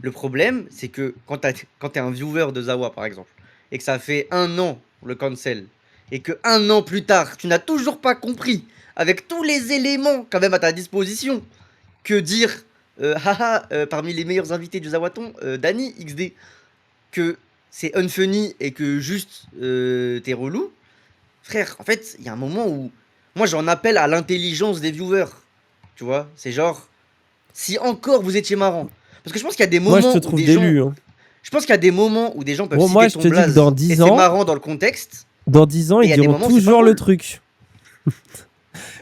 Le problème, c'est que quand t'es un viewer de Zawa, par exemple, et que ça fait 1 an le cancel, et que 1 an plus tard, tu n'as toujours pas compris, avec tous les éléments quand même à ta disposition, que dire, haha, parmi les meilleurs invités du Zawaton, Dany XD, que c'est unfunny et que juste t'es relou, frère, en fait, il y a un moment où moi j'en appelle à l'intelligence des viewers. Tu vois, c'est genre, si encore vous étiez marrant. Parce que je pense qu'il y a des Moi, je te moments où trouve des gens. d'élu. Hein. Je pense qu'il y a des moments où des gens peuvent Bon, moi, citer je ton te dis que dans blaze et 10 c'est ans, marrant dans le contexte. dans 10 ans, Et ils il y a des diront moments où c'est pas toujours le drôle. truc.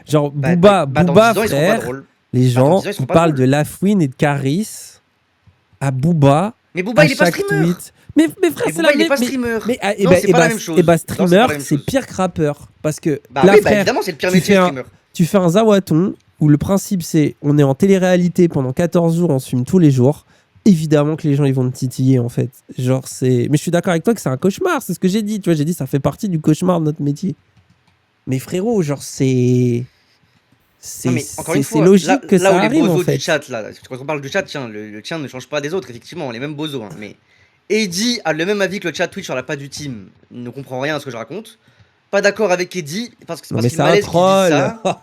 Genre, Bah, dans Booba, 10 ans, ils seront pas frère, drôles. les Bah, dans 10 gens, ans, ils seront ils pas parlent de drôles. Lafouine et de Caris à Booba, Mais Booba, à il est pas chaque streamer. tweet. Mais frère, Mais c'est Booba, la il est même. pas streamer. Et Non, c'est pas la même chose. Non, c'est streamer, pas la même c'est chose. pire que rappeur. Parce que Bah là, oui, bah frère, évidemment, c'est le pire tu métier, fais un, streamer. tu fais un Zawaton où le principe c'est on est en télé-réalité pendant 14 jours, on se filme tous les jours. Évidemment que les gens ils vont te titiller en fait. Genre c'est. Mais je suis d'accord avec toi que c'est un cauchemar, c'est ce que j'ai dit. Tu vois, j'ai dit ça fait partie du cauchemar de notre métier. Mais frérot, genre c'est. Non, C'est mais encore une c'est fois, logique que là où ça les arrive en bozos du fait. chat, là, quand on parle du chat, tiens, le tien ne change pas des autres, effectivement, les mêmes bozos, hein, mais Eddie a le même avis que le chat Twitch sur la pas du team. Il ne comprend rien à ce que je raconte. Pas d'accord avec Eddie, Non parce mais qu'il c'est un malaise qu'ils disent troll.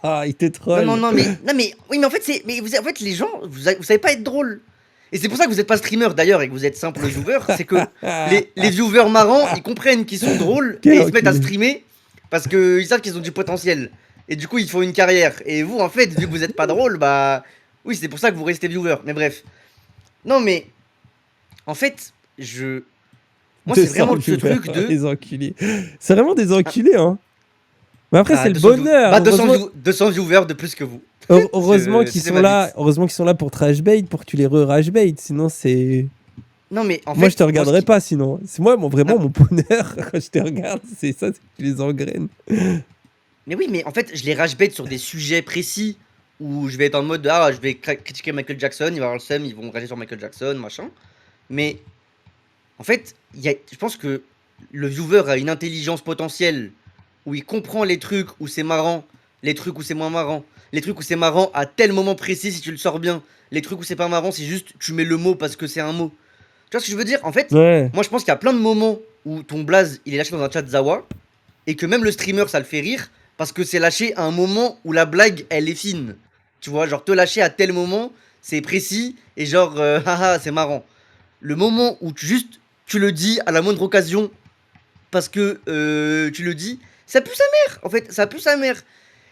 ça. Il te Non, non, troll. non, mais, non, mais, oui, mais en fait, en fait, les gens, vous savez pas être drôle. Et c'est pour ça que vous n'êtes pas streamer d'ailleurs et que vous êtes simple viewer, c'est que les viewers marrants, ils comprennent qu'ils sont drôles et Quel ils se mettent à enculé. streamer parce qu'ils savent qu'ils ont du potentiel. Et du coup, ils font une carrière. Et vous, en fait, vu que vous êtes pas drôle, bah. Oui, c'est pour ça que vous restez viewer. Mais bref. Non, mais. En fait, je. Moi, c'est 200 vraiment ce viewers, truc de. les enculés. C'est vraiment des Ah, enculés, hein. Mais après, c'est bah, le bonheur. bah 200 viewers de plus que vous. Heureusement qu'ils C'était sont ma là. bite. Heureusement qu'ils sont là pour trash bait, pour que tu les re-rash bait. Sinon, c'est. Non, mais en Moi, je te fait, moi, ce regarderai qui. pas, sinon. C'est moi, vraiment, Non, mon bonheur, quand je te regarde, c'est ça, c'est que tu les engraines. mais oui, mais en fait, je les rage bait sur des sujets précis où je vais être en mode ah, je vais critiquer Michael Jackson, il va avoir le seum, ils vont rager sur Michael Jackson, machin. Mais en fait, je pense que le viewer a une intelligence potentielle où il comprend les trucs où c'est marrant, les trucs où c'est moins marrant, les trucs où c'est marrant à tel moment précis si tu le sors bien, les trucs où c'est pas marrant c'est juste tu mets le mot parce que c'est un mot. Tu vois ce que je veux dire? En fait, Ouais. moi je pense qu'il y a plein de moments où ton blaze il est lâché dans un chat Zawa et que même le streamer ça le fait rire parce que c'est lâché à un moment où la blague elle est fine. Tu vois, genre te lâcher à tel moment, c'est précis et genre haha, c'est marrant. Le moment où juste tu le dis à la moindre occasion parce que tu le dis, ça pue sa mère en fait, ça pue sa mère.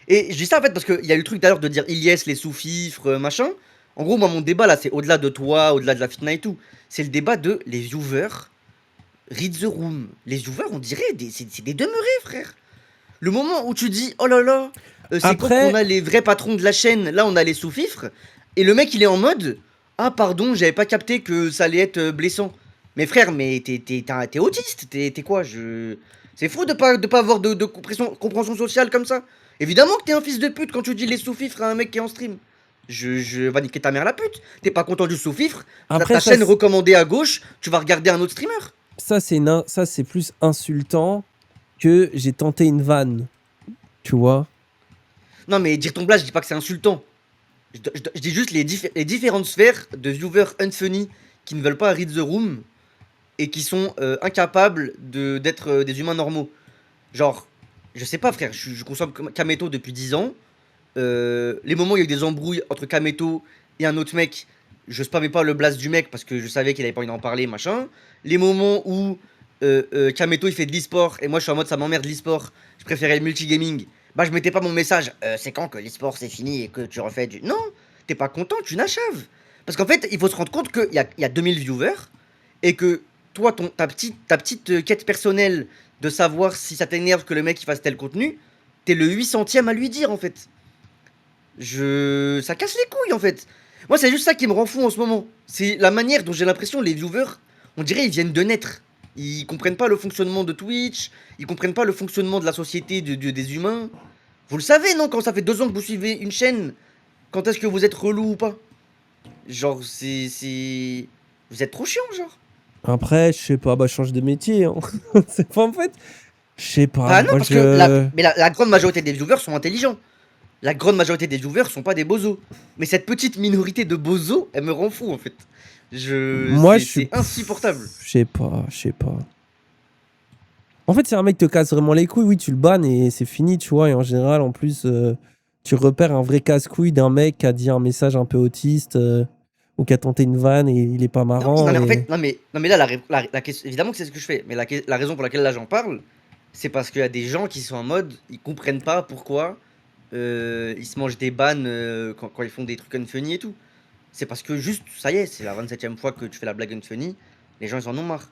Et je dis ça en fait parce qu'il y a eu le truc d'ailleurs de dire Ilyes, les sous-fifres, machin. En gros, moi mon débat là, c'est au-delà de toi, au-delà de la fitna et tout. C'est le débat de les viewers, read the room. Les viewers, on dirait, c'est des demeurés, frère. Le moment où tu dis, oh là là, c'est quand qu'on Après, a les vrais patrons de la chaîne, là on a les sous-fifres, et le mec il est en mode, ah pardon, j'avais pas capté que ça allait être blessant. Mais frère, mais t'es autiste, t'es quoi je... C'est fou de pas avoir de compréhension sociale comme ça. Évidemment que t'es un fils de pute quand tu dis les sous-fifres à un mec qui est en stream. Je va niquer ta mère la pute. T'es pas content du sous-fifre, après ta chaîne recommandée à gauche, tu vas regarder un autre streamer. ça, c'est plus insultant que j'ai tenté une vanne. Tu vois? Non mais dire ton blague, je dis pas que c'est insultant. Je dis juste les différentes sphères de viewers unfunny qui ne veulent pas read the room et qui sont incapables d'être des humains normaux. Genre, je sais pas frère, je consomme Kameto depuis 10 ans. Les moments où il y a eu des embrouilles entre Kameto et un autre mec, je spammais pas le blast du mec parce que je savais qu'il avait pas envie d'en parler, machin. Les moments où Kameto il fait de l'e-sport et moi je suis en mode ça m'emmerde l'e-sport, je préférais le multigaming. Bah je mettais pas mon message, c'est quand que l'e-sport c'est fini et que tu refais du... Non, t'es pas content, tu n'achaves. Parce qu'en fait, il faut se rendre compte qu'il y a 2000 viewers et que toi, ta petite quête personnelle de savoir si ça t'énerve que le mec il fasse tel contenu, t'es le 800ème à lui dire en fait. Ça casse les couilles en fait. Moi, c'est juste ça qui me rend fou en ce moment. C'est la manière dont j'ai l'impression les viewers, on dirait ils viennent de naître. Ils comprennent pas le fonctionnement de Twitch, ils comprennent pas le fonctionnement de la société des humains. Vous le savez, non, quand ça fait 2 ans que vous suivez une chaîne, quand est-ce que vous êtes relou ou pas? Genre, Vous êtes trop chiant, genre. Après, je sais pas, bah change de métier. Hein. C'est pas en fait. Je sais pas, Bah non, moi parce que je. la grande majorité des viewers sont intelligents. La grande majorité des viewers sont pas des bozos. Mais cette petite minorité de bozos, elle me rend fou en fait. Moi, je suis. C'est insupportable. Je sais pas, je sais pas. En fait, si un mec te casse vraiment les couilles, oui, tu le bannes et c'est fini, tu vois. Et en général, en plus, tu repères un vrai casse-couille d'un mec qui a dit un message un peu autiste ou qui a tenté une vanne et il est pas Non, oui, marrant. non, mais en Et... fait, non, mais là, la question, évidemment que c'est ce que je fais, mais la raison pour laquelle là j'en parle, c'est parce qu'il y a des gens qui sont en mode, ils comprennent pas pourquoi ils se mangent des bannes quand ils font des trucs unfunny et tout. C'est parce que juste, ça y est, c'est la 27e fois que tu fais la blague unfunny, les gens ils en ont marre.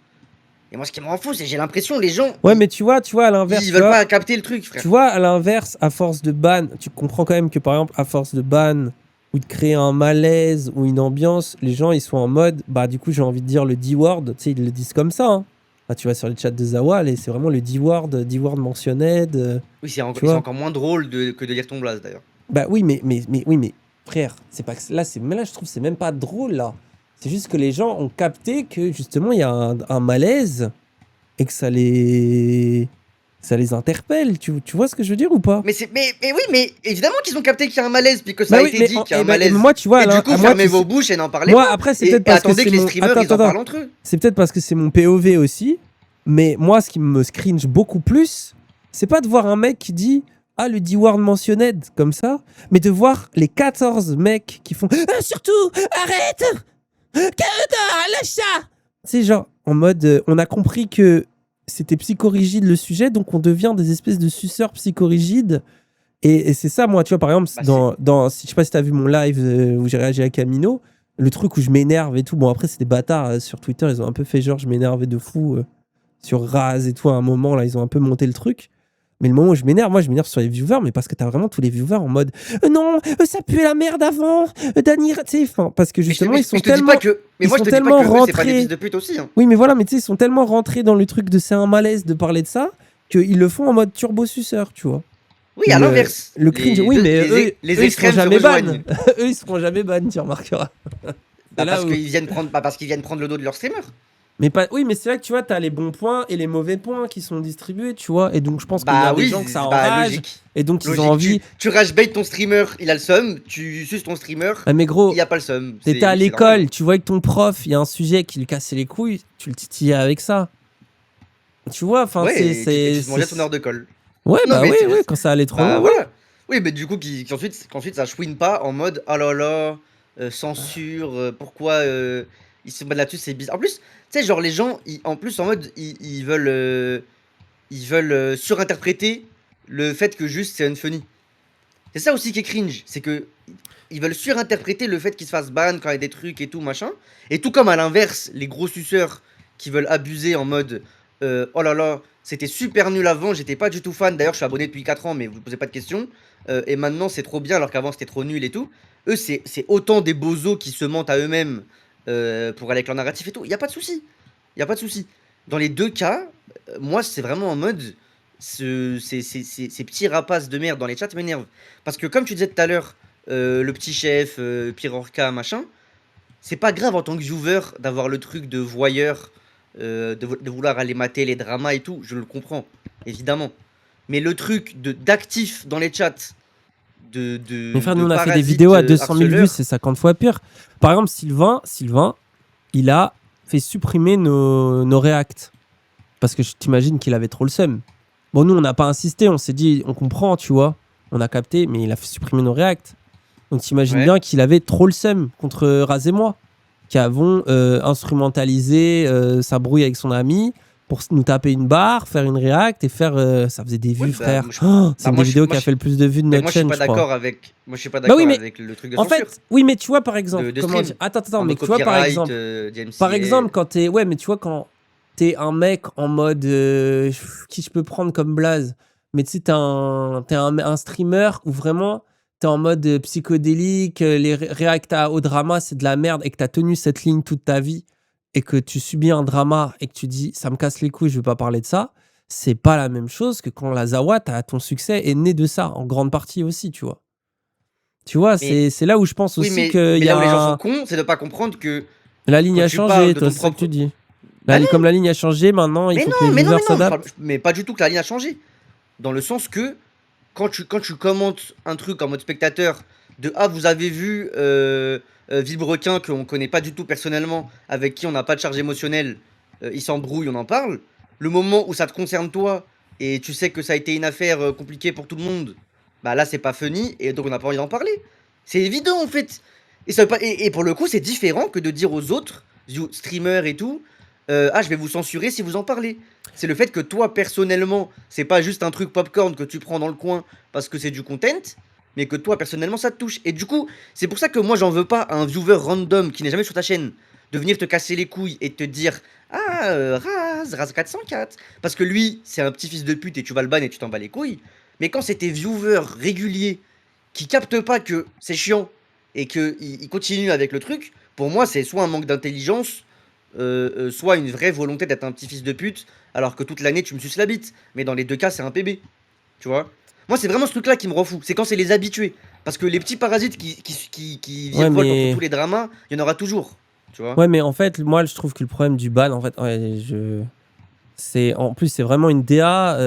Et moi, ce qui me rend fou, c'est que j'ai l'impression, les gens, Ouais, mais tu vois, à l'inverse, ils tu veulent vois, pas capter le truc, frère. tu vois, à l'inverse, à force de ban, tu comprends quand même que par exemple, à force de ban ou de créer un malaise ou une ambiance, les gens ils sont en mode, bah du coup j'ai envie de dire le D-word, tu sais, ils le disent comme ça. Hein. Bah, tu vas sur les chats de Zawal et c'est vraiment le D-word mentionné. Oui, Tu c'est vois. encore moins drôle que de dire ton blaze d'ailleurs. Bah oui, mais frère, c'est pas que mais là je trouve que c'est même pas drôle là. C'est juste que les gens ont capté que justement il y a un malaise et que ça les interpelle. Tu vois ce que je veux dire ou pas? Mais oui, mais évidemment qu'ils ont capté qu'il y a un malaise, puis que ça Bah a oui, été mais, dit qu'il y a eh un ben, malaise. moi tu vois, Et du coup, moi, fermez vos bouches et n'en parlez moi pas. après c'est Et peut-être parce que attendez c'est que les mon streamers, ils en parlent entre eux. c'est peut-être parce que c'est mon POV aussi. Mais moi, ce qui me cringe beaucoup plus, c'est pas de voir un mec qui dit ah le D-word mentioned comme ça, mais de voir les 14 mecs qui font ah, surtout arrête, lâche ça. C'est genre en mode on a compris que c'était psychorigide le sujet, donc on devient des espèces de suceurs psychorigides. Et c'est ça, moi, tu vois, par exemple, Bah, je sais pas si t'as vu mon live où j'ai réagi à Camino, le truc où je m'énerve et tout. Bon, après, c'est des bâtards sur Twitter, ils ont un peu fait genre, je m'énervais de fou sur Raz et tout à un moment, là, ils ont un peu monté le truc. Mais le moment où je m'énerve, moi, je m'énerve sur les viewers, mais parce que t'as vraiment tous les viewers en mode non, ça puait la merde avant, Danir, tu sais, enfin, parce que justement, ils sont je te dis tellement. pas que. Mais Ils moi, je sont te dis pas tellement que eux, c'est pas des rentrés. fils de pute aussi. Hein. Oui, mais voilà, mais tu sais, ils sont tellement rentrés dans le truc de c'est un malaise de parler de ça, qu'ils le font en mode turbo-suceur, tu vois. Oui, à l'inverse. Le cringe, oui, mais eux, Les ils seront extrêmes se jamais ban. rejoignent. Eux, ils seront jamais ban, tu remarqueras. C'est Bah, là où... parce qu'ils viennent prendre le dos de leur streamer. Mais pas... Oui, mais c'est là que tu vois, t'as les bons points et les mauvais points qui sont distribués, tu vois. Et donc, je pense qu'il y a Bah des oui, gens que ça bah enrage. logique. Et donc, ils ont Logique. envie. Tu ragebait ton streamer, il a le seum. Tu suces ton streamer, Ah, mais gros, il a pas le seum. t'étais à Oui, c'est normal. l'école, tu vois que ton prof, il y a un sujet qui lui cassait les couilles, tu le titillais avec ça. Tu vois, enfin, Ouais, et tu te mangeais c'est... ton heure de colle. Ouais, Non, bah mais oui, oui, quand ça allait trop bah loin, oui. voilà. Oui, mais du coup, qu'ensuite ça chouine pas en mode oh là là, censure, pourquoi ils se mettent là-dessus, c'est bizarre. En plus, tu sais, genre les gens, en plus en mode, ils veulent surinterpréter le fait que juste c'est unfunny. C'est ça aussi qui est cringe, c'est que ils veulent surinterpréter le fait qu'ils se fassent ban quand il y a des trucs et tout machin. Et tout comme à l'inverse, les gros suceurs qui veulent abuser en mode oh là là, c'était super nul avant, j'étais pas du tout fan. D'ailleurs, je suis abonné depuis 4 ans, mais vous posez pas de questions. Et maintenant, c'est trop bien alors qu'avant c'était trop nul et tout. Eux, c'est autant des bozos qui se mentent à eux-mêmes pour aller avec leur narratif et tout. Il y a pas de souci. Il y a pas de souci. Dans les deux cas, moi, c'est vraiment en mode ces petits rapaces de merde dans les chats m'énervent. Parce que comme tu disais tout à l'heure, le petit chef, Pirorca, machin, c'est pas grave en tant que viewer d'avoir le truc de voyeur, de vouloir aller mater les dramas et tout, je le comprends, évidemment. Mais le truc d'actif dans les chats, Mais frère, nous, de on a fait des parasites vidéos à 200 000 vues, harceleurs, c'est 50 fois pire. Par exemple, Sylvain, il a fait supprimer nos reacts. Parce que t'imagines qu'il avait trop le seum. Bon, nous, on n'a pas insisté, on s'est dit, on comprend, tu vois. On a capté, mais il a fait supprimer nos reacts. Donc, t'imagines Ouais. bien qu'il avait trop le seum contre Raz et moi, qui avons instrumentalisé sa brouille avec son ami pour nous taper une barre, faire une react et faire. Ça faisait des vues, Ouais, bah, frère. moi, C'est bah, une moi, des je- vidéos moi, qui a je- fait le plus de vues de mais notre moi je suis chaîne, pas je crois. d'accord avec, moi je suis pas Bah oui, d'accord mais avec le truc de en censure fait, oui, mais tu vois, par exemple, de comment stream, dire. Attends, en mais mode tu vois, par copyright, exemple. DMCA. Par exemple, quand t'es. Ouais, mais tu vois, quand t'es un mec en mode. Qui je peux prendre comme blaze. Mais tu sais, t'es un streamer où vraiment t'es en mode psychodélique, les réacts au drama, c'est de la merde, et que t'as tenu cette ligne toute ta vie, et que tu subis un drama, et que tu dis, ça me casse les couilles, je veux pas parler de ça, c'est pas la même chose que quand la Zawa, ton succès est né de ça, en grande partie aussi, tu vois. Tu vois, Mais c'est là où je pense oui, aussi qu'il mais y là où les gens a sont cons, c'est de pas comprendre que la ligne quand a tu parles changé, de toi, ton c'est ça que tu propre. dis. Bah non, Comme la ligne a changé, maintenant, il faut que les mais viewers non, s'adaptent. mais pas du tout que la ligne a changé. Dans le sens que quand tu commentes un truc en mode spectateur, de ah, vous avez vu Villebrequin, qu'on connaît pas du tout personnellement, avec qui on n'a pas de charge émotionnelle, il s'embrouille, on en parle. Le moment où ça te concerne toi, et tu sais que ça a été une affaire compliquée pour tout le monde, bah là c'est pas funny, et donc on n'a pas envie d'en parler. C'est évident en fait. Et, ça veut pas, et pour le coup, c'est différent que de dire aux autres, streamers et tout, ah, je vais vous censurer si vous en parlez. C'est le fait que toi, personnellement, c'est pas juste un truc popcorn que tu prends dans le coin parce que c'est du content, mais que toi, personnellement, ça te touche. Et du coup, c'est pour ça que moi, j'en veux pas à un viewer random qui n'est jamais sur ta chaîne de venir te casser les couilles et te dire ah, Raz 404. Parce que lui, c'est un petit fils de pute et tu vas le ban et tu t'en bats les couilles. Mais quand c'est tes viewers réguliers qui captent pas que c'est chiant et qu'ils continuent avec le truc, pour moi, c'est soit un manque d'intelligence, soit une vraie volonté d'être un petit fils de pute, alors que toute l'année tu me suces la bite. Mais dans les deux cas, c'est un PB. Tu vois. Moi, c'est vraiment ce truc-là qui me rend fou. C'est quand c'est les habitués. Parce que les petits parasites qui Ouais, virevoltent entre mais... tous les dramas, il y en aura toujours. Tu vois. Ouais, mais en fait, moi, je trouve que le problème du ban, en fait, ouais, en plus, c'est vraiment une DA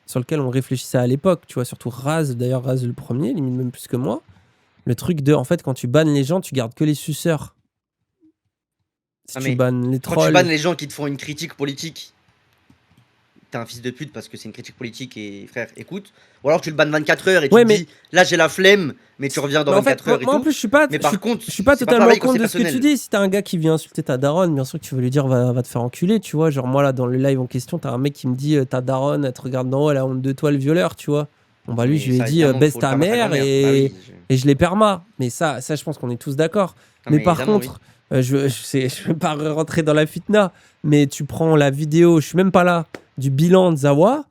sur lequel on réfléchissait à l'époque, tu vois, surtout Raz, d'ailleurs, Raz le premier, limite même plus que moi. Le truc de, en fait, quand tu bannes les gens, tu gardes que les suceurs. Si Ah, tu mais bannes les quand tu trolls. bannes les gens qui te font une critique politique, t'es un fils de pute parce que c'est une critique politique et frère, écoute. Ou alors tu le bannes 24 heures et tu Ouais, te mais dis là j'ai la flemme, mais tu reviens dans Mais en fait, 24 heures et moi en tout. plus, je suis pas, Mais par contre, je suis pas c'est pas totalement pareil quand contre c'est de ce que tu personnel. dis. Si t'as un gars qui vient insulter ta daronne, bien sûr que tu veux lui dire va te faire enculer, tu vois. Genre, moi là, dans le live en question, t'as un mec qui me dit ta daronne, elle te regarde d'en haut, elle a honte de toi, le violeur, tu vois. Bon, bah lui, je Mais lui ai ça, dit évidemment qu'il baisse faut le ta permettre à mère grand-mère. Bah oui. et je l'ai perma. Mais ça, je pense qu'on est tous d'accord. Non, Mais mais par évidemment, oui. contre, je vais pas rentrer dans la fitna, mais tu prends la vidéo, je suis même pas là, du bilan de Zawa.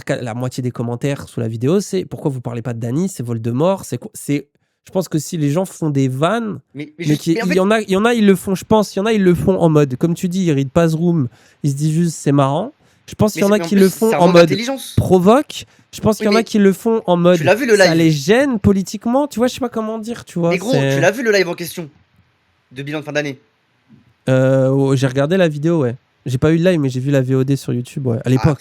La moitié des commentaires sous la vidéo, c'est pourquoi vous parlez pas de Dany, c'est Voldemort, c'est quoi, je pense que si les gens font des vannes, mais Mais en il fait, y en a, ils le font, je pense, il y en a, ils le font en mode, comme tu dis, ils read pas room, ils se disent juste c'est marrant. Je pense qu'il y en a mais en qui le plus, font c'est un en manque mode d'intelligence. provoque. Je pense qu'il Oui, y en a mais qui le font en tu mode l'as vu le ça live. les gêne politiquement. Tu vois, je sais pas comment dire, tu vois. Mais gros, tu C'est... l'as vu le live en question de bilan de fin d'année. J'ai regardé la vidéo, ouais. J'ai pas eu le live, mais j'ai vu la VOD sur YouTube, ouais, à Après, l'époque.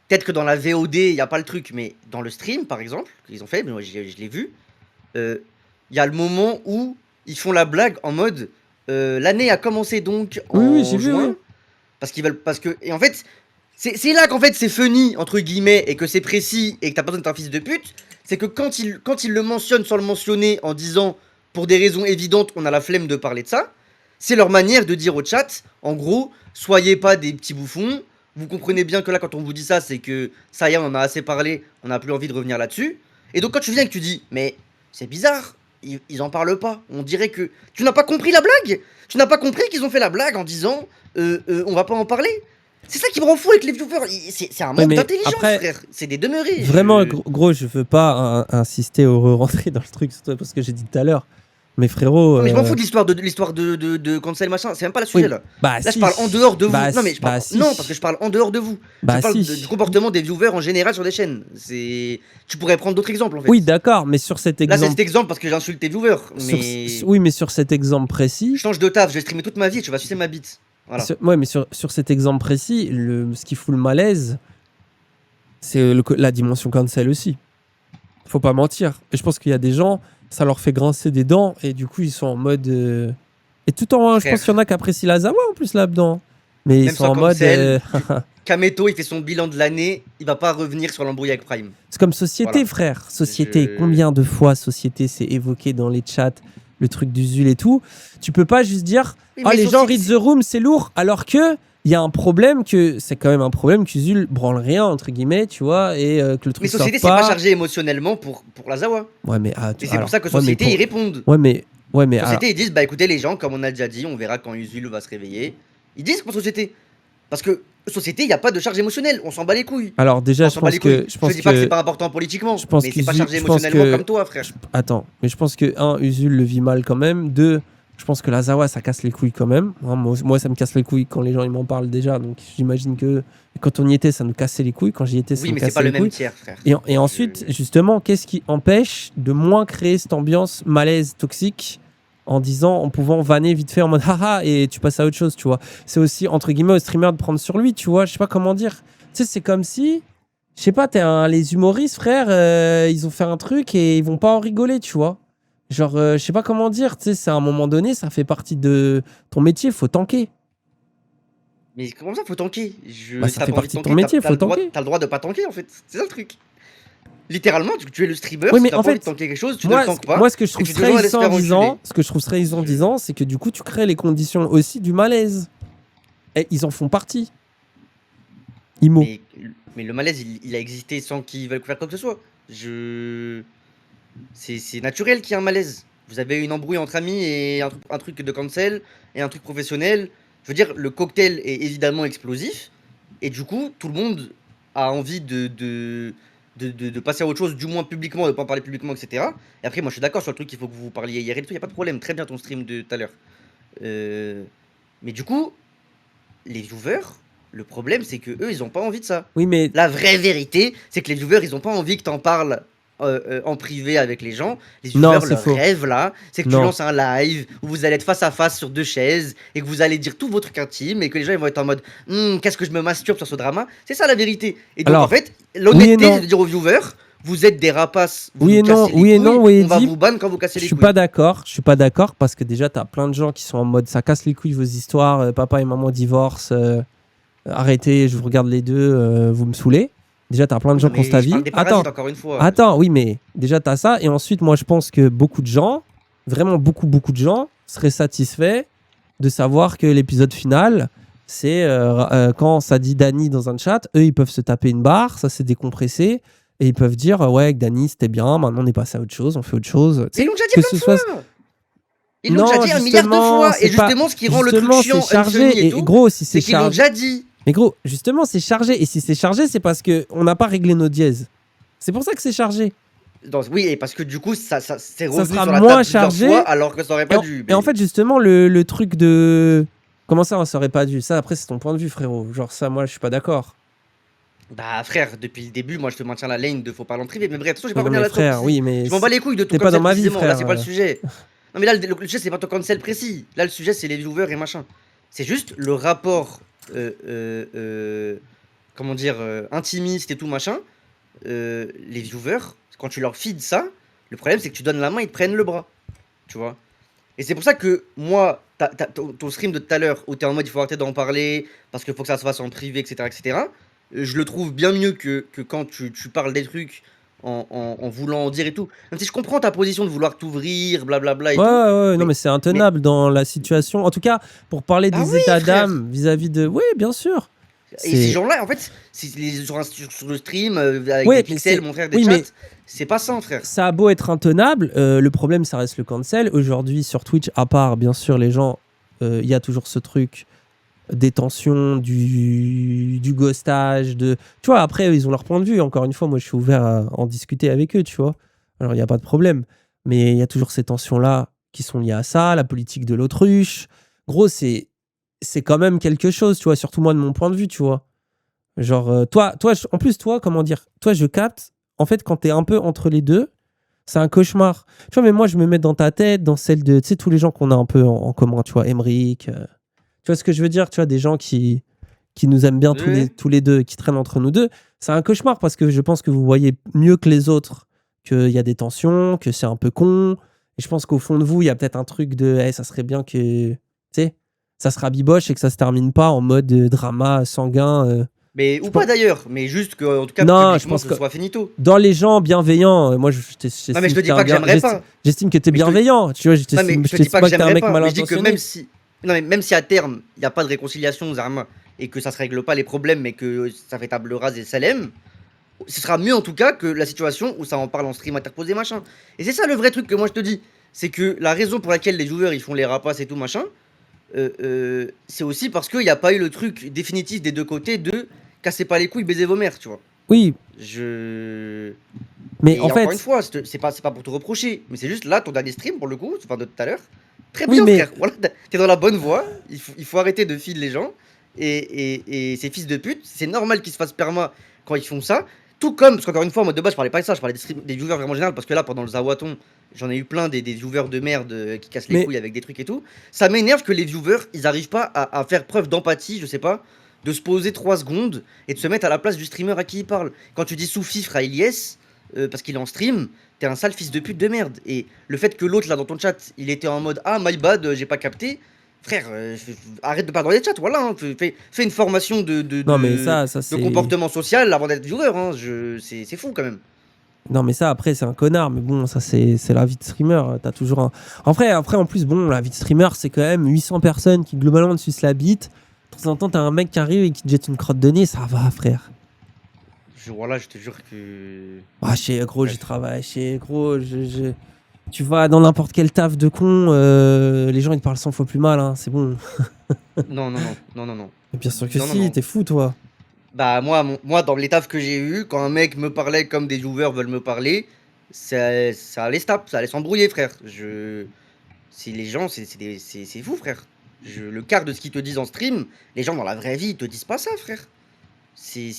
peut-être que dans la VOD, il n'y a pas le truc, mais dans le stream, par exemple, qu'ils ont fait, mais moi je l'ai vu, il y a le moment où ils font la blague en mode l'année a commencé donc Oui, oui, j'ai en vu, oui. juin, parce qu'ils veulent. Parce que. Et en fait, c'est là qu'en fait c'est funny, entre guillemets, et que c'est précis, et que t'as pas besoin d'être un fils de pute. C'est que quand il le mentionne sans le mentionner, en disant pour des raisons évidentes, on a la flemme de parler de ça, c'est leur manière de dire au chat, en gros, soyez pas des petits bouffons. Vous comprenez bien que là, quand on vous dit ça, c'est que ça y est, on en a assez parlé, on n'a plus envie de revenir là-dessus. Et donc, quand tu viens et que tu dis, mais c'est bizarre, ils en parlent pas. On dirait que. Tu n'as pas compris la blague. Tu n'as pas compris qu'ils ont fait la blague en disant, on va pas en parler. C'est ça qui me rend fou avec les viewers. C'est un Ouais, manque mais d'intelligence, après, frère. C'est des demeurés. vraiment, gros, je veux pas insister ou rentrer dans le truc, surtout parce que j'ai dit tout à l'heure. Mais frérot. Non, mais je m'en fous de l'histoire de cancel machin. C'est même pas le Oui, sujet là. bah Là, je si. parle en dehors de vous. Bah, Non, mais je parle. bah si. Non, parce que je parle en dehors de vous. Je Bah parle si. du comportement des viewers en général sur des chaînes. C'est. Tu pourrais prendre d'autres exemples en fait. Oui, d'accord, mais sur cet Là, c'est exemple. cet exemple parce que j'insulte tes viewers. Mais. Oui, mais sur cet exemple précis. Je change de taf, je vais streamer toute ma vie et tu vas sucer ma bite. Voilà. Ouais, mais sur cet exemple précis, ce qui fout le malaise, c'est la dimension cancel aussi. Faut pas mentir. Et je pense qu'il y a des gens, ça leur fait grincer des dents et du coup, ils sont en mode. Et tout en. Je Frère. pense qu'il y en a qui apprécient la Zawa en plus là-dedans. Mais ils Même sont sans en mode. cancel, Kameto, il fait son bilan de l'année, il va pas revenir sur l'embrouille avec Prime. C'est comme Société, Voilà. frère. Société. Combien de fois Société s'est évoqué dans les chats, le truc d'Usul et tout. Tu peux pas juste dire Oui, ah, mais les gens Société- read the room, c'est lourd. Alors que il y a un problème que c'est quand même un problème qu'Usul branle rien, entre guillemets, tu vois, et que le truc Mais sorte Société, c'est pas chargé émotionnellement pour la Zawa. Ouais, mais. Et c'est pour ça que Société, ils répondent. Ouais, mais. Société, ils disent, bah écoutez les gens, comme on a déjà dit, on verra quand Usul va se réveiller. Ils disent pour Société. Parce que Société, il n'y a pas de charge émotionnelle, on s'en bat les couilles. Alors déjà, On je s'en bat pense les couilles. que. Je pense dis pas que que c'est pas important politiquement, je pense mais c'est pas qu'Usul- chargé je pense émotionnellement que- comme toi, frère. Attends, mais je pense que, Usul le vit mal quand même. Deux, je pense que la Zawa, ça casse les couilles quand même. Hein, moi, ça me casse les couilles quand les gens ils m'en parlent déjà. Donc j'imagine que quand on y était, ça nous cassait les couilles. Quand j'y étais, ça Oui, me mais c'est cassait pas les le même couilles. tiers, frère. Et ensuite, justement, qu'est-ce qui empêche de moins créer cette ambiance malaise, toxique, en disant, en pouvant vanner vite fait en mode haha et tu passes à autre chose, tu vois. C'est aussi, entre guillemets, au streamer de prendre sur lui, tu vois. Je sais pas comment dire. Tu sais, c'est comme si, je sais pas, les humoristes, frère, ils ont fait un truc et ils vont pas en rigoler, tu vois. Genre, je sais pas comment dire, tu sais, c'est à un moment donné, ça fait partie de ton métier, faut tanker. Mais comment ça, faut tanker? Bah, Si ça t'as fait pas envie de partie de ton tanker, métier, faut tanker. t'as le droit de pas tanker, en fait. C'est ça le truc. Littéralement, tu es le streamer, Oui, si mais t'as en pas envie de fait, tanker quelque chose, tu ne le tankes pas, moi, ce que je et trouve tu dis aux gens, allez se faire enculer. trahissant disant, c'est que du coup, tu crées les conditions aussi du malaise. Et ils en font partie. Imo. Mais, mais le malaise, il a existé sans qu'ils veulent faire quoi que ce soit. C'est naturel qu'il y ait un malaise. Vous avez une embrouille entre amis et un truc de cancel et un truc professionnel. Je veux dire, le cocktail est évidemment explosif. Et du coup, tout le monde a envie de passer à autre chose, du moins publiquement, de pas en parler publiquement, etc. Et après, moi, je suis d'accord sur le truc, il faut que vous parliez hier et tout, il n'y a pas de problème. Très bien ton stream de tout à l'heure. Euh, mais du coup, les viewers, le problème, c'est que eux, ils ont pas envie de ça. Oui, mais La vraie vérité, c'est que les viewers, ils ont pas envie que t'en parles en privé avec les gens. Les non, viewers, c'est leur faux. rêve là, c'est que tu Non. lances un live où vous allez être face à face sur deux chaises et que vous allez dire tout votre truc intime et que les gens ils vont être en mode qu'est-ce que je me masturbe sur ce drama. C'est ça la vérité. Et donc en Alors, fait, oui et l'honnêteté, non. c'est de dire aux viewers, vous êtes des rapaces, vous Oui nous et non, cassez les oui et couilles, non, oui et on va dit. vous ban quand vous cassez Je les suis couilles. pas d'accord. Je suis pas d'accord parce que déjà, t'as plein de gens qui sont en mode ça casse les couilles vos histoires. Papa et maman divorcent. Arrêtez, je vous regarde les deux. Vous me saoulez. Déjà, t'as plein de Oui, gens non, qui ont mais ta je parle vie. des Attends, parasites encore une fois. oui, mais déjà, t'as ça. Et ensuite, moi, je pense que beaucoup de gens, vraiment beaucoup de gens, seraient satisfaits de savoir que l'épisode final, c'est quand ça dit Dany dans un chat, eux, ils peuvent se taper une barre, ça s'est décompressé. Et ils peuvent dire, ouais, avec Dany, c'était bien, maintenant on est passé à autre chose, on fait autre chose. Tu Mais ils sais, l'ont déjà dit que plein ce de soit. fois. Ils l'ont déjà Non, dit un milliard de justement, fois. Et c'est pas. justement, ce qui rend le truc Justement, c'est chiant, unfunny chargé. et Et tout, gros, si c'est c'est qu'ils l'ont chargé. déjà dit. Mais gros, justement, c'est chargé. Et si c'est chargé, c'est parce qu'on n'a pas réglé nos dièses. C'est pour ça que c'est chargé. Oui, et parce que du coup, ça c'est Ça revenu sera sur la moins table plusieurs chargé. fois alors que ça aurait pas dû. Et en fait, justement, le truc de. Comment ça, on saurait pas dû? Ça, après, c'est ton point de vue, frérot. Genre, ça, moi, je suis pas d'accord. Bah frère, depuis le début, moi je te maintiens la lane de faut parler en privé. Mais bref, de toute façon, j'ai pas Oui, non, revenu mais là-dessus. frère, oui, mais. Je m'en bats les couilles de ton T'es pas dans cancel ma vie, précisément. Là, frère. c'est pas le sujet. Non, mais là, le sujet, c'est pas ton cancel précis. Là, le sujet, c'est les viewers et machin. C'est juste le rapport. Comment dire, intimiste et tout machin. Les viewers, quand tu leur feeds ça, le problème c'est que tu donnes la main, ils te prennent le bras. Tu vois. Et c'est pour ça que moi, ton stream de tout à l'heure, où t'es en mode il faut arrêter d'en parler, parce qu'il faut que ça se fasse en privé, etc., je le trouve bien mieux que quand tu parles des trucs en voulant en dire et tout. Même si je comprends ta position de vouloir t'ouvrir, blablabla et Ouais, tout. ouais, non, Mais, mais c'est mais intenable dans la situation. En tout cas, pour parler bah des oui, états frère. d'âme vis-à-vis de. Oui, bien sûr. Et ces gens-là, en fait, sur le stream, avec Oui, des mais pixels, mon frère, des oui, chats, mais c'est pas ça, frère. ça a beau être intenable, le problème, ça reste le cancel. Aujourd'hui, sur Twitch, à part, bien sûr, les gens, il y a toujours ce truc des tensions, du ghostage, de... Tu vois, après, ils ont leur point de vue. Encore une fois, moi, je suis ouvert à en discuter avec eux, tu vois. Alors, il n'y a pas de problème. Mais il y a toujours ces tensions-là qui sont liées à ça, la politique de l'autruche. Gros, c'est quand même quelque chose, tu vois, surtout moi, de mon point de vue, tu vois. Genre, en plus, toi, comment dire, toi, je capte, en fait, quand t'es un peu entre les deux, c'est un cauchemar. Tu vois, mais moi, je me mets dans ta tête, dans celle de, tu sais, tous les gens qu'on a un peu en commun, tu vois, Emric, tu vois ce que je veux dire, tu vois, des gens qui nous aiment bien Ouais. tous les deux, qui traînent entre nous deux. C'est un cauchemar parce que je pense que vous voyez mieux que les autres qu'il y a des tensions, que c'est un peu con. Et je pense qu'au fond de vous, il y a peut-être un truc de, ça serait bien que, tu sais, ça se rabiboche et que ça se termine pas en mode drama sanguin. Mais, Je ou pas pense- d'ailleurs, mais juste que, en tout cas, Non, je publiquement, pense ce que soit finito. dans les gens bienveillants, moi, Non, mais je te que dis t'es pas que j'aimerais pas. j'estime que t'es Mais je te- bienveillant. Tu vois, Non, mais je te dis t'estime pas que pas que t'es un j'aimerais mec pas. mal Mais je dis que intentionné. même si. Non, mais même si à terme, il n'y a pas de réconciliation, Zarma, et que ça se règle pas les problèmes, mais que ça fait table rase et Salem, ce sera mieux en tout cas que la situation où ça en parle en stream interposé, machin. Et c'est ça le vrai truc que moi je te dis. C'est que la raison pour laquelle les joueurs ils font les rapaces et tout, machin, c'est aussi parce qu'il n'y a pas eu le truc définitif des deux côtés de cassez pas les couilles, baisez vos mères, tu vois. Oui, Je. mais Et en encore une fait, fois, c'est pas pour te reprocher, mais c'est juste là, ton dernier stream, pour le coup, enfin de tout à l'heure. Très oui, bien, mais frère. Voilà, t'es dans la bonne voie. Il faut arrêter de feed les gens. Et ces fils de pute, c'est normal qu'ils se fassent perma quand ils font ça. Tout comme, parce qu'encore une fois, moi de base, je parlais pas de ça, je parlais des viewers vraiment général, parce que là, pendant le Zawaton, j'en ai eu plein des viewers de merde qui cassent les mais couilles avec des trucs et tout. Ça m'énerve que les viewers, ils arrivent pas à faire preuve d'empathie, je sais pas, de se poser 3 secondes et de se mettre à la place du streamer à qui il parle. Quand tu dis sous-fifre à Ilyes, parce qu'il est en stream, t'es un sale fils de pute de merde. Et le fait que l'autre là dans ton chat, il était en mode ah my bad, j'ai pas capté. Frère, arrête de parler dans les chats, voilà. Hein, fais une formation Non, mais ça de c'est. comportement social avant d'être viewer. Hein, c'est fou quand même. Non, mais ça, après, c'est un connard. Mais bon, ça, c'est la vie de streamer. T'as toujours un. Après, en plus, bon, la vie de streamer, c'est quand même 800 personnes qui, globalement, te sucent la bite. De temps en temps, t'as un mec qui arrive et qui te jette une crotte de nez. Ça va, frère. Voilà, je te jure que. Ah, gros, Bref. j'y travaille. Gros, tu vas dans n'importe quel taf de con, les gens, ils te parlent 100 fois plus mal. Hein, c'est bon. Non, non, non, non, non, non. Mais bien sûr que Non, non, si, non. t'es fou, toi. Bah, moi, dans les tafs que j'ai eu, quand un mec me parlait comme des viewers veulent me parler, ça allait se taper, ça allait s'embrouiller, frère. Si les gens, c'est fou, frère. Le quart de ce qu'ils te disent en stream, les gens dans la vraie vie, ils te disent pas ça, frère. C'est.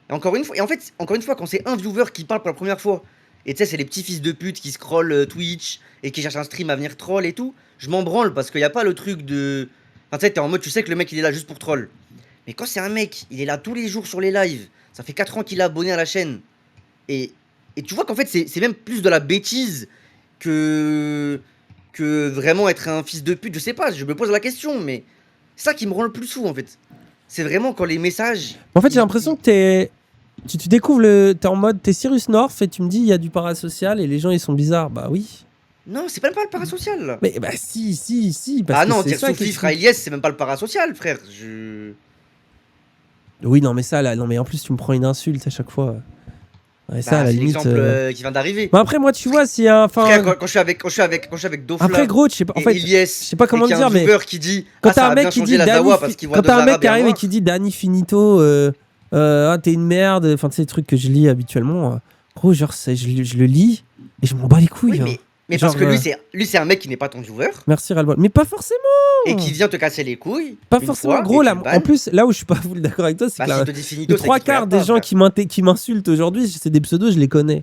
Et encore une fois, et en fait, encore une fois, quand c'est un viewer qui parle pour la première fois, et tu sais, c'est les petits fils de pute qui scrollent Twitch et qui cherchent un stream à venir troll et tout, je m'en branle parce qu'il n'y a pas le truc de. Enfin, tu sais, t'es en mode, tu sais que le mec il est là juste pour troll. Mais quand c'est un mec, il est là tous les jours sur les lives, ça fait 4 ans qu'il est abonné à la chaîne, et, et tu vois qu'en fait, c'est même plus de la bêtise que. Que vraiment être un fils de pute, je sais pas, je me pose la question, mais c'est ça qui me rend le plus fou en fait. C'est vraiment quand les messages. En fait, j'ai l'impression que tu découvres t'es en mode, t'es Cyrus North et tu me dis, il y a du parasocial et les gens, ils sont bizarres. Bah oui. Non, c'est même pas le parasocial là. Mais bah si. Parce Ah que non, c'est dire ça Sophie Frailiès, c'est même pas le parasocial, frère. Oui, non, mais ça, là, non, mais en plus, tu me prends une insulte à chaque fois. Ouais, ça, à Bah, la c'est limite. l'exemple qui vient d'arriver. Bah après, moi, tu vois, s'il y a un. Frère, quand je suis avec Dofla Après, gros, je sais pas. En et fait, Ilyes, je sais pas comment et qu'il y le a un dire, mais. viewer qui dit Quand ah, t'as ça un a mec bien qui changé dit la Dani. Zawa parce qu'il voit Quand deux t'as un mec arabes qui et un arrive et noir. qui dit Dani Finito, ah, t'es une merde. Enfin, tu sais, les trucs que je lis habituellement. Gros, genre, je le lis et je m'en bats les couilles. Oui, Hein. mais Genre, parce que lui, c'est un mec qui n'est pas ton viewer merci, Ralbol. Mais pas forcément. et qui vient te casser les couilles. Pas une forcément. fois, Gros, et là, tu le en bannes. plus, là où je suis pas full d'accord avec toi, c'est Bah, que s'il là, te dit le finito, c'est trois qu'il te quarts regarde des pas, gens frère. qui m'insultent aujourd'hui, c'est des pseudos, je les connais.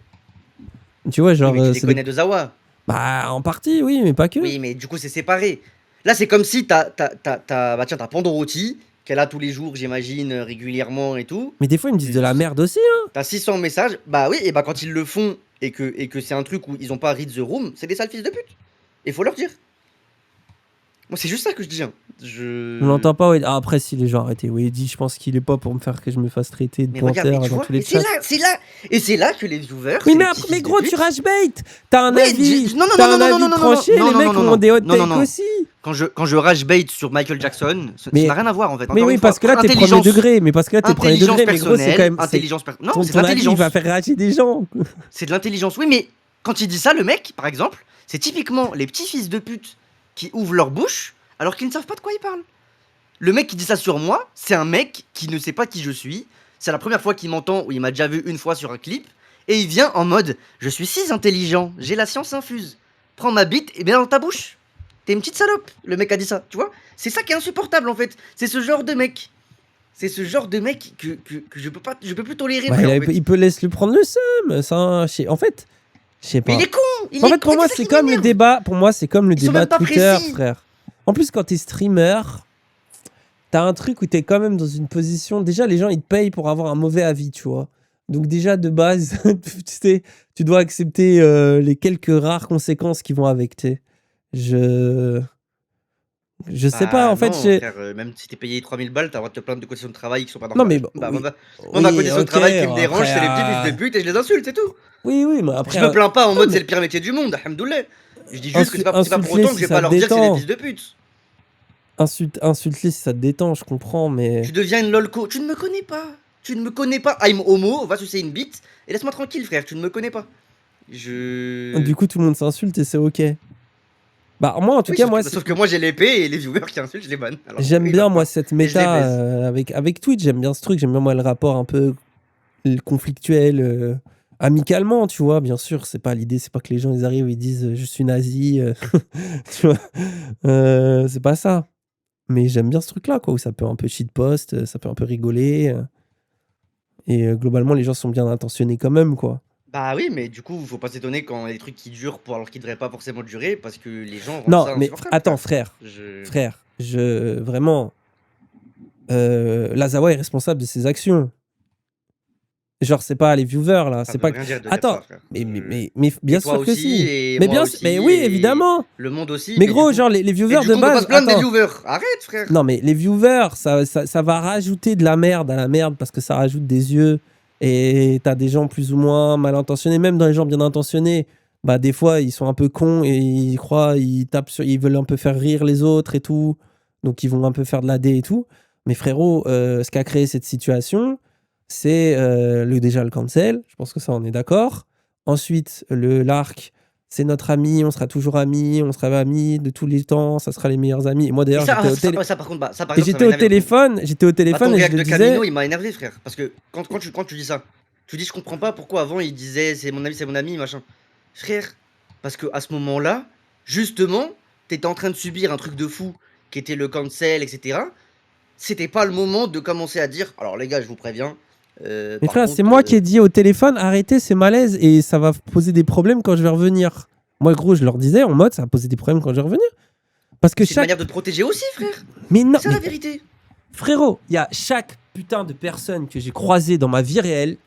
Tu vois, Oui, genre, mais tu les c'est des. connais de Zawa. Bah, en partie, oui, mais pas que. Oui, mais du coup, c'est séparé. Là, c'est comme si bah tiens, t'as Pandoroti, qu'elle a tous les jours, j'imagine, régulièrement et tout. Mais des fois, ils me disent de la merde aussi. Hein. T'as 600 messages. Bah oui, et bah quand ils le font et que c'est un truc où ils ont pas read the room, c'est des sales fils de pute. Et faut leur dire. Moi, c'est juste ça que je dis. Hein. On l'entend pas, ouais. Ah, après, si les gens arrêtent. Oui, dit, je pense qu'il est pas pour me faire que je me fasse traiter de Mais regarde, mais pointeur tu dans vois, tous les et chats. c'est là que les viewers. Oui, c'est mais les petits après, mais fils de gros, pute. tu rage bait. T'as un Oui, avis. non, non, T'as non, un non, non, avis non, non, tranché. non, Les non, mecs non, non, ont des hot non, non, takes non. aussi. Quand je rage bait sur Michael Jackson, ça Mais- n'a rien à voir en fait. Mais Encore oui, une fois, parce que là, t'es premier intelligence, degré. Mais parce que là, t'es premier intelligence degré. Mais gros, c'est quand personnelle, même. intelligence personnelle. Non, c'est de Ton avis, il l'intelligence. va faire rager des gens. C'est de l'intelligence. Oui, mais quand il dit ça, le mec, par exemple, c'est typiquement les petits fils de pute qui ouvrent leur bouche alors qu'ils ne savent pas de quoi ils parlent. Le mec qui dit ça sur moi, c'est un mec qui ne sait pas qui je suis. C'est la première fois qu'il m'entend ou il m'a déjà vu une fois sur un clip. Et il vient en mode je suis si intelligent, j'ai la science infuse. Prends ma bite et mets dans ta bouche. T'es une petite salope. Le mec a dit ça, tu vois. C'est ça qui est insupportable en fait. C'est ce genre de mec. C'est ce genre de mec que je peux plus tolérer. Ouais, frère, en fait. il peut laisser lui prendre le seum. Ça, en fait, je sais pas. Mais il est con. En fait, pour moi, c'est comme le débat. Pour moi, c'est comme le Ils sont débat même pas Twitter, précis. frère. En plus, quand t'es streamer, t'as un truc où t'es quand même dans une position. Déjà, les gens ils te payent pour avoir un mauvais avis, tu vois. Donc déjà de base, tu dois accepter les quelques rares conséquences qui vont avec. Je sais pas. En Bah fait, non, frère, même si t'es payé 3000 balles, t'as le droit de te plaindre de conditions de travail qui sont pas non mais normales. Bah, oui, moi, ma oui, condition de ok, travail qui me dérange, après, c'est les petits fils de pute et je les insulte, c'est tout. oui, mais Je après, me plains pas en non, mode mais c'est le pire métier du monde, alhamdoulilah. Je dis juste que c'est pas pour insulte-les autant que si je vais ça pas te leur dire que c'est des détend. fils de pute. Insulte-les si ça te détend, je comprends, mais Tu deviens une lolco, tu ne me connais pas. Tu ne me connais pas. I'm homo, va sucer une bite et laisse-moi tranquille, frère, tu ne me connais pas. du coup tout le monde s'insulte et c'est ok. Bah moi en tout Oui, cas, sauf que moi j'ai l'épée et les viewers qui insultent, je les banne. Alors, j'aime eux, ils bien doivent moi pas. cette Et je les méta baise. avec Twitch, j'aime bien ce truc, j'aime bien moi le rapport un peu conflictuel, amicalement, tu vois, bien sûr, c'est pas l'idée, c'est pas que les gens ils arrivent ils disent je suis nazi, tu vois, c'est pas ça. Mais j'aime bien ce truc-là, quoi, où ça peut un peu shitpost, ça peut un peu rigoler, et globalement les gens sont bien intentionnés quand même, quoi. Bah oui, mais du coup, faut pas s'étonner quand il y a des trucs qui durent alors qu'ils devraient pas forcément durer parce que les gens rendent Non, ça mais insupportable, attends, frère. frère, vraiment, Lazawa est responsable de ses actions. Genre, c'est pas les viewers, là. Ça C'est veut pas... rien dire de dire Attends, ça, frère. mais Et bien toi sûr que aussi, si. et Mais moi bien, aussi, mais oui, et évidemment. le monde aussi. Mais du gros, coup, genre, les et viewers du de coup, on peut pas base... se plaindre des Attends. viewers. Arrête, frère. Non, mais les viewers, ça va rajouter de la merde à la merde parce que ça rajoute des yeux et t'as des gens plus ou moins mal intentionnés, même dans les gens bien intentionnés. Bah, des fois, ils sont un peu cons et ils croient, ils tapent sur, ils veulent un peu faire rire les autres et tout. Donc, ils vont un peu faire de la dé et tout. Mais frérot, ce qui a créé cette situation, c'est déjà le cancel. Je pense que ça, on est d'accord. Ensuite, l'arc. C'est notre ami, on sera toujours amis, on sera amis de tous les temps, ça sera les meilleurs amis. Et moi Et d'ailleurs, ça, j'étais au ça, par contre, bah, ça, par et exemple, ça j'étais m'a au énervé. téléphone, Bah, ton et je réact le de disais. Camino, il m'a énervé, frère. Parce que quand tu dis ça, tu dis, je comprends pas pourquoi avant il disait c'est mon ami, machin. Frère, parce que à ce moment-là, justement, t'étais en train de subir un truc de fou qui était le cancel, etc. C'était pas le moment de commencer à dire, alors les gars, je vous préviens. Mais Par frère, c'est contre, moi qui ai dit au téléphone, arrêtez, c'est malaise et ça va poser des problèmes quand je vais revenir. Moi, gros, je leur disais en mode, ça va poser des problèmes quand je vais revenir. Parce que c'est une manière de te protéger aussi, frère. Mais non, C'est ça mais la vérité. frérot, il y a chaque putain de personne que j'ai croisée dans ma vie réelle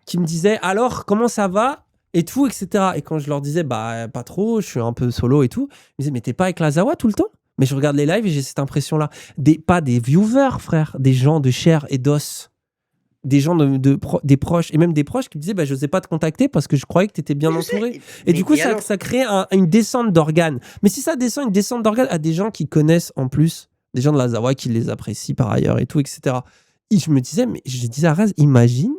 qui me disait, alors, comment ça va et tout, etc. Et quand je leur disais, bah, pas trop, je suis un peu solo et tout, ils me disaient, mais t'es pas avec Lazawa tout le temps? Mais je regarde les lives et j'ai cette impression-là. Pas des viewers, frère, des gens de chair et d'os. Des gens des proches, et même des proches qui me disaient, bah, je n'osais pas te contacter parce que je croyais que tu étais bien Mais je sais, entouré. Et mais du coup, et ça, alors ça crée une descente d'organes. Mais si ça descend une descente d'organes à des gens qui connaissent en plus, des gens de la Zawa qui les apprécient par ailleurs et tout, etc. Et je me disais, mais je disais à Raz, imagine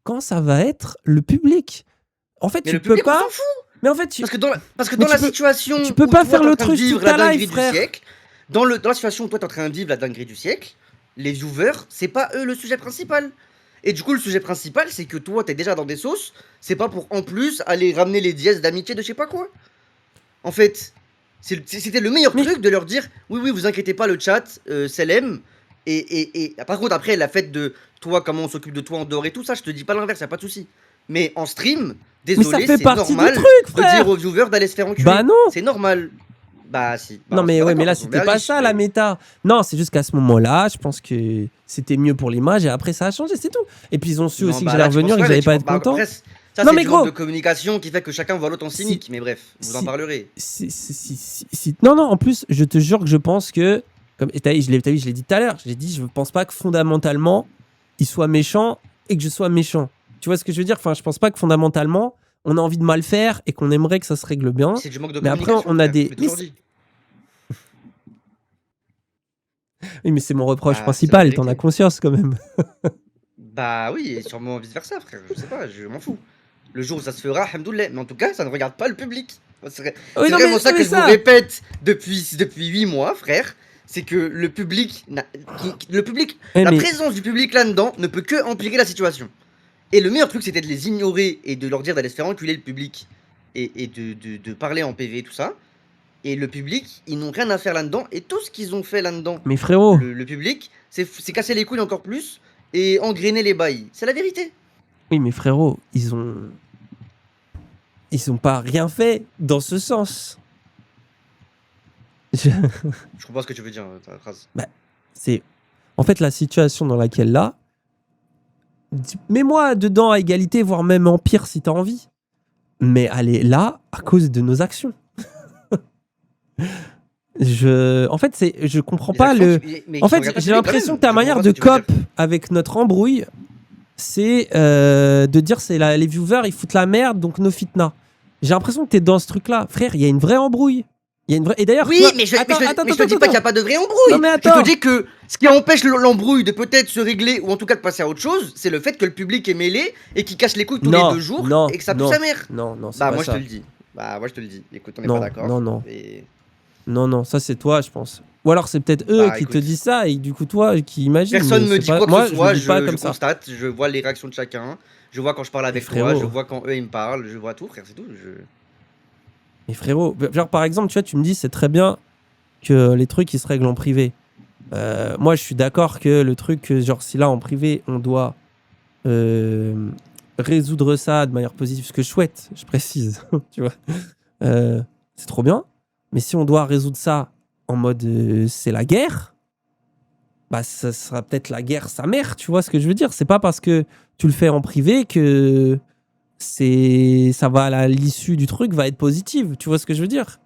quand ça va être le public. En fait, Mais tu le peux public, on pas. s'en fout. Mais en fait, Parce que mais dans la situation tu peux où pas toi faire t'es en le train de truc vivre toute la ta life, dinguerie du frère. siècle, dans la situation où toi t'es en train de vivre la dinguerie du siècle, les viewers, c'est pas eux le sujet principal. Et du coup, le sujet principal, c'est que toi, t'es déjà dans des sauces, c'est pas pour en plus aller ramener les dièses d'amitié de je sais pas quoi. En fait, c'était le meilleur Mais truc de leur dire oui, oui, vous inquiétez pas, le chat, Selem. Par contre, après, la fête de toi, comment on s'occupe de toi en dehors et tout ça, je te dis pas l'inverse, y a pas de souci. Mais en stream, ça désolé, fait c'est partie du normal truc, de dire frère. aux viewers d'aller se faire Bah enculer. non. C'est normal. Bah si. Bah, Non on sera mais pas ouais, mais d'accord, là de toute façon. c'était Mais pas allez, ça la méta. Non, c'est juste qu'à ce moment-là, je pense que c'était mieux pour l'image et après ça a changé, c'est tout. Et puis ils ont su Non, aussi que bah j'allais là, tu revenir penses et que pas, mais j'allais tu pas penses. être Bah, content. après, ça, Non c'est mais du manque gros, de communication qui fait que chacun voit l'autre en si, cynique. Mais bref, vous en si, parlerez. non en plus, je te jure que je pense que comme et je l'ai dit tout à l'heure, j'ai dit je pense pas que fondamentalement il soit méchant et que je sois méchant. Tu vois ce que je veux dire? Enfin, je pense pas que fondamentalement on a envie de mal faire et qu'on aimerait que ça se règle bien. C'est du manque de Mais après communication, on a frère. Je des l'ai toujours dit. oui, mais c'est mon reproche Bah, c'est la principal, t'en as vérité. conscience quand même. Bah oui, et sûrement vice versa, frère. Je sais pas, je m'en fous. Le jour où ça se fera, alhamdoulilah. Mais en tout cas, ça ne regarde pas le public. Oui, C'est non vraiment ça mais que je vous ça. répète depuis 8 mois, frère. C'est que le public, Ouais, la mais présence du public là-dedans ne peut que empirer la situation. Et le meilleur truc, c'était de les ignorer et de leur dire d'aller se faire enculer le public et de parler en PV et tout ça. Et le public, ils n'ont rien à faire là-dedans. Et tout ce qu'ils ont fait là-dedans, mais frérot. le public, c'est casser les couilles encore plus et engrainer les bails. C'est la vérité. Oui, mais frérot, ils ont pas rien fait dans ce sens. Je comprends ce que tu veux dire, ta phrase. Bah, c'est en fait la situation dans laquelle là, mets-moi dedans à égalité, voire même en pire si t'as envie. Mais elle est là à cause de nos actions. En fait, je comprends pas le. En fait, j'ai l'impression que ta manière de cop avec notre embrouille, c'est de dire les viewers ils foutent la merde donc no fitna. J'ai l'impression que t'es dans ce truc-là, frère. Il y a une vraie embrouille. Il y a une vraie. Et d'ailleurs, oui, mais je te dis pas qu'il n'y a pas de vraie embrouille. Non, mais je te dis que ce qui empêche l'embrouille de peut-être se régler ou en tout cas de passer à autre chose, c'est le fait que le public est mêlé et qu'il cache les couilles tous les 2 jours et que ça pue sa mère. Non, c'est bah pas moi ça. je te le dis. Bah moi je te le dis. Écoute, on n'est pas d'accord. Non, ça c'est toi, je pense. Ou alors c'est peut-être eux qui te disent ça et du coup toi qui imagines. Personne me dit quoi que ce soit, je constate, je vois les réactions de chacun, je vois quand je parle avec toi, je vois quand eux ils me parlent, je vois tout, frère, c'est tout. Mais frérot, genre par exemple, tu vois, tu me dis c'est très bien que les trucs ils se règlent en privé. Moi je suis d'accord que le truc, genre si là en privé on doit résoudre ça de manière positive, ce que je souhaite, je précise, tu vois, c'est trop bien. Mais si on doit résoudre ça en mode c'est la guerre, bah ça sera peut-être la guerre sa mère, tu vois ce que je veux dire? C'est pas parce que tu le fais en privé que ça va l'issue du truc va être positive, tu vois ce que je veux dire?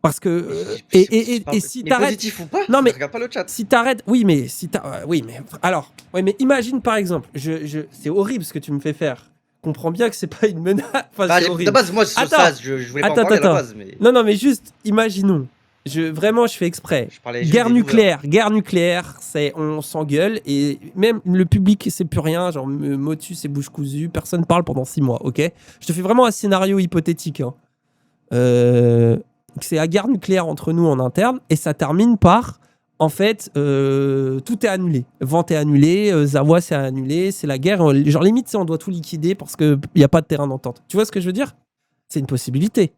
Parce que et si Mais t'arrêtes, positif ou pas, non mais regarde pas le chat. si t'arrêtes, oui mais si oui mais alors, ouais mais imagine par exemple, c'est horrible ce que tu me fais faire. Comprends bien que c'est pas une menace, enfin Bah, c'est de horrible. base, moi, sur Attends, ça, je voulais pas en parler à la base, mais non mais juste imaginons. Vraiment, je fais exprès. je parlais juste des viewers. Guerre nucléaire, c'est on s'engueule et même le public c'est plus rien, genre motus et bouche cousue, personne parle pendant 6 mois, ok? Je te fais vraiment un scénario hypothétique. Hein. C'est la guerre nucléaire entre nous en interne et ça termine par en fait tout est annulé. Vente est annulée, Zawa c'est annulé, c'est la guerre. Genre limite, on doit tout liquider parce qu'il n'y a pas de terrain d'entente. Tu vois ce que je veux dire? C'est une possibilité.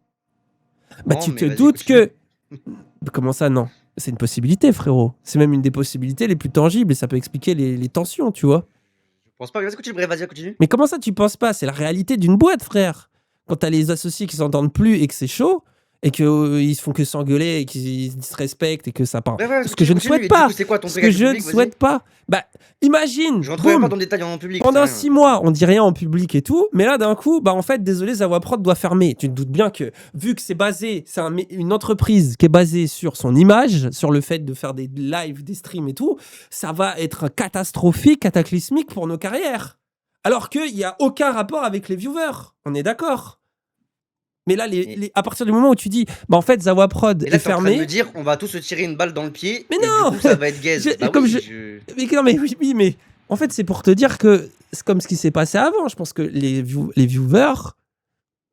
Bah Non, tu mais te vas-y, doutes continue. que comment ça, non? C'est une possibilité, frérot. C'est même une des possibilités les plus tangibles et ça peut expliquer les tensions, tu vois. Je pense pas. Vas-y, continue. Bref, vas-y, continue. Mais comment ça, tu penses pas? C'est la réalité d'une boîte, frère. Quand t'as les associés qui s'entendent plus et que c'est chaud et qu'ils se font que s'engueuler et qu'ils se respectent et que ça part. Bref, Ce que je ne continue. souhaite Et du pas. coup, c'est quoi ton Ce truc que avec le je ne public, vas-y. souhaite pas. Bah, imagine. Je rentrerai pas boum, dans le détail en public. pendant c'est 6 rien. mois, on dit rien en public et tout, mais là d'un coup, bah en fait, désolé, Zawa Prod doit fermer. Tu te doutes bien que vu que c'est basé, c'est une entreprise qui est basée sur son image, sur le fait de faire des lives, des streams et tout, ça va être catastrophique, cataclysmique pour nos carrières. Alors qu'il n'y a aucun rapport avec les viewers. On est d'accord. Mais là, à partir du moment où tu dis, bah en fait, Zawa Prod Et là, est t'es en train de me fermé. dire, on va tous se tirer une balle dans le pied. Mais et non du coup, ça va être gaze. Bah comme oui, Mais non, mais oui, mais en fait, c'est pour te dire que c'est comme ce qui s'est passé avant. Je pense que les viewers,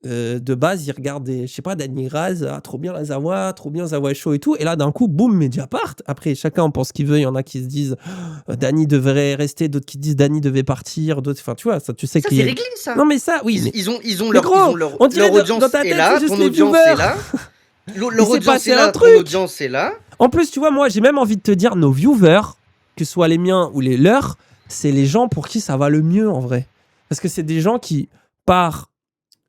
de base, ils regardent je sais pas, Danny Raz, ah, trop bien la Zawa, trop bien Zawa Show et tout. Et là, d'un coup, boum, Mediapart. Après, chacun en pense ce qu'il veut. Il y en a qui se disent, Danny devrait rester, d'autres qui disent, Danny devait partir, d'autres, enfin, tu vois, ça, tu sais ça, qu'il c'est réglé, ça. Non, mais ça, oui. Ils ont Mais gros, leur on dirait audience dans ta tête, est là, c'est juste ton les audience viewers. est là. Il Leur s'est audience passé est un là, ton truc. audience est là. En plus, tu vois, moi, j'ai même envie de te dire, nos viewers, que ce soit les miens ou les leurs, c'est les gens pour qui ça va le mieux, en vrai. Parce que c'est des gens qui, par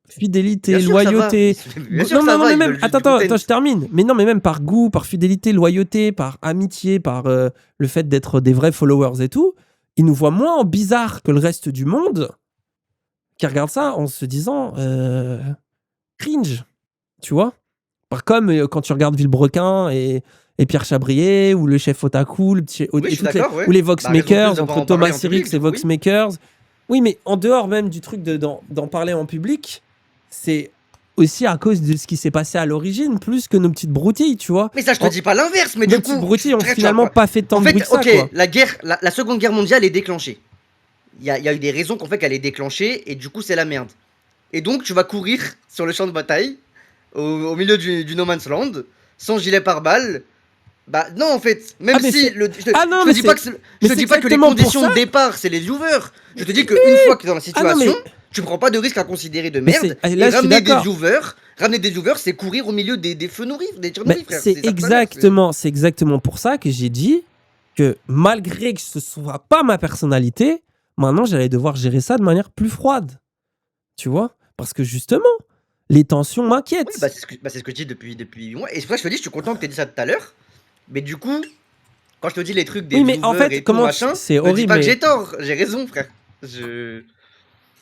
fidélité, Bien sûr, loyauté... ça va. Bien sûr, ça non, va, mais ils même... veulent juste Attends, du content. je termine. Mais non, mais même par goût, par fidélité, loyauté, par amitié, par le fait d'être des vrais followers et tout, ils nous voient moins en bizarre que le reste du monde qui regarde ça en se disant cringe, tu vois? Comme quand tu regardes Villebrequin et Pierre Chabrier ou le chef Otaku, Oui, je suis d'accord, ouais. ou les Bah, raison Voxmakers, plus de pas entre en Thomas parler en Sirix public, et du coup, oui. Voxmakers. Oui, mais en dehors même du truc d'en parler en public, c'est aussi à cause de ce qui s'est passé à l'origine, plus que nos petites broutilles, tu vois. Mais ça, je te dis pas l'inverse, mais Nos du petites coup. broutilles ont tu vois finalement quoi. pas fait tant En de bruit fait, que ça, ok, quoi. la Seconde Guerre mondiale est déclenchée. Il y a eu des raisons qu'on fait qu'elle est déclenchée, et du coup, c'est la merde. Et donc, tu vas courir sur le champ de bataille, au milieu du No Man's Land, sans gilet pare-balles. Bah non, en fait, même Ah, mais si c'est- je te, Ah non, je mais te dis c'est- pas que je mais te c'est dis pas que les exactement pour conditions ça. de départ c'est les viewers. Je te dis qu'une fois que t'es dans la Ah non, situation, mais- tu prends pas de risque à considérer de Mais merde. c'est- là, Et je suis ramener d'accord. des viewers, c'est courir au milieu des feux nourris, des tirs Mais nourris, frère. c'est ça que je veux dire, exactement pour ça que j'ai dit que malgré que ce soit pas ma personnalité, maintenant j'allais devoir gérer ça de manière plus froide. Tu vois? Parce que justement, les tensions Oui, m'inquiètent. bah c'est ce que je dis depuis moi. Et c'est pour ça que je te dis, je suis content que t'aies dit ça tout à l'heure. Mais du coup, quand je te dis les trucs des Oui, mais en viewers fait, et tout comment machin, c'est me dis horrible, pas que mais j'ai tort, j'ai raison, frère. Je.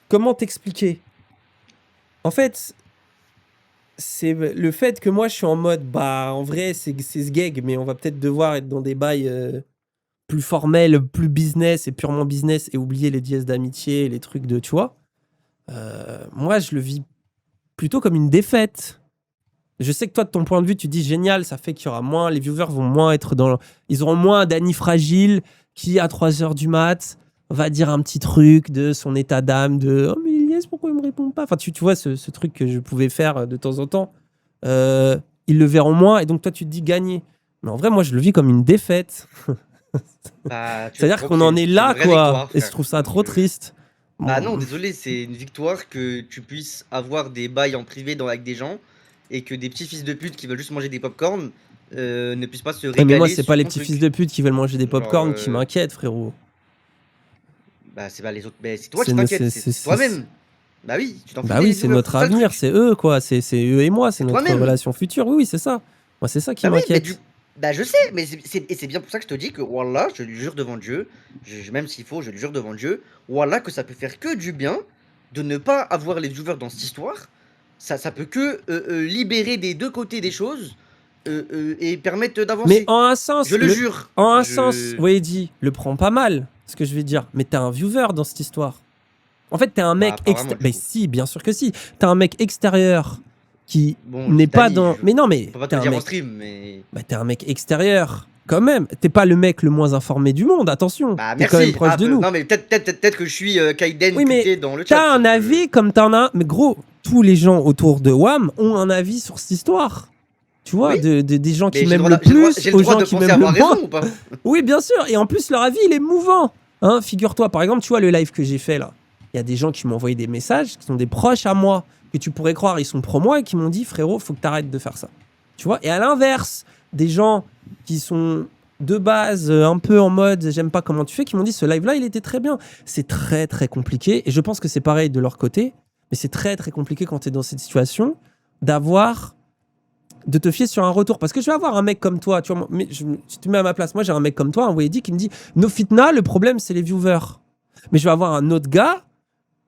comment t'expliquer? En fait, c'est le fait que moi je suis en mode, bah en vrai c'est ce gag, mais on va peut-être devoir être dans des bails plus formels, plus business et purement business et oublier les dièses d'amitié, les trucs de, tu vois. Moi je le vis plutôt comme une défaite. Je sais que toi de ton point de vue tu dis génial, ça fait qu'il y aura moins, les viewers vont moins être dans, ils auront moins un Danny fragile qui à 3h du mat va dire un petit truc de son état d'âme, de oh mais Ilyes pourquoi il me répond pas, enfin tu vois ce truc que je pouvais faire de temps en temps. Ils le verront moins et donc toi tu te dis gagner. Mais en vrai moi je le vis comme une défaite. Bah, C'est-à-dire qu'on ok, en est c'est là une vraie quoi victoire, et je frère. trouve ça trop triste. Bah non, désolé, c'est une victoire que tu puisses avoir des bails en privé avec des gens et que des petits fils de pute qui veulent juste manger des popcorn ne puissent pas se Ouais, régaler mais moi c'est sur pas les ton petits truc. fils de pute qui veulent manger des Genre, popcorn qui m'inquiètent frérot. bah c'est pas les autres, mais c'est toi C'est qui no- t'inquiètes, c'est- c'est toi-même. Bah oui, tu t'en fous Bah des oui, c'est viewers, notre c'est ça le avenir, truc. c'est eux quoi, c'est eux et moi, c'est C'est notre toi-même. relation future. Oui, oui, c'est ça. Moi, c'est ça qui Bah oui, mais m'inquiète. Bah, je sais, mais c'est bien pour ça que je te dis que Wallah, je lui jure devant Dieu, même s'il faut, je lui jure devant Dieu, Wallah, que ça peut faire que du bien de ne pas avoir les viewers dans cette histoire. Ça peut que libérer des deux côtés des choses et permettre Mais d'avancer. en un sens, Je le jure. sens, Wady le prend pas mal, ce que je vais dire. Mais t'es un viewer dans cette histoire. En fait, t'es un mec Bah, pas vraiment, extérieur. du Mais coup. si, bien sûr que si. T'es un mec extérieur qui Bon, n'est pas Litanie, dans. Mais non, mais je peux pas te t'es le un dire en mec. stream, mais. Bah, t'es un mec extérieur, quand même. T'es pas le mec le moins informé du monde, attention. Bah, T'es quand même merci. proche de nous. Non, mais peut-être que je suis Kaiden Oui, mais QT dans le chat. t'as un avis comme t'en as. Mais gros, tous les gens autour de WAM ont un avis sur cette histoire. Tu vois, Oui. des gens Mais qui j'ai le m'aiment droit, le plus j'ai le aux droit gens de qui penser m'aiment le avoir moins. raison ou pas? Oui, bien sûr. Et en plus, leur avis, il est mouvant. Hein, figure-toi, par exemple, tu vois le live que j'ai fait là. Il y a des gens qui m'ont envoyé des messages qui sont des proches à moi, que tu pourrais croire, ils sont pro-moi et qui m'ont dit, frérot, faut que t'arrêtes de faire ça. Tu vois. Et à l'inverse, des gens qui sont de base un peu en mode, j'aime pas comment tu fais, qui m'ont dit, ce live-là, il était très bien. C'est très, très compliqué. Et je pense que c'est pareil de leur côté. Mais c'est très, très compliqué quand tu es dans cette situation de te fier sur un retour. Parce que je vais avoir un mec comme toi, tu vois, mais si tu te mets à ma place, moi j'ai un mec comme toi, un Wady qui me dit No Fitna, le problème c'est les viewers. Mais je vais avoir un autre gars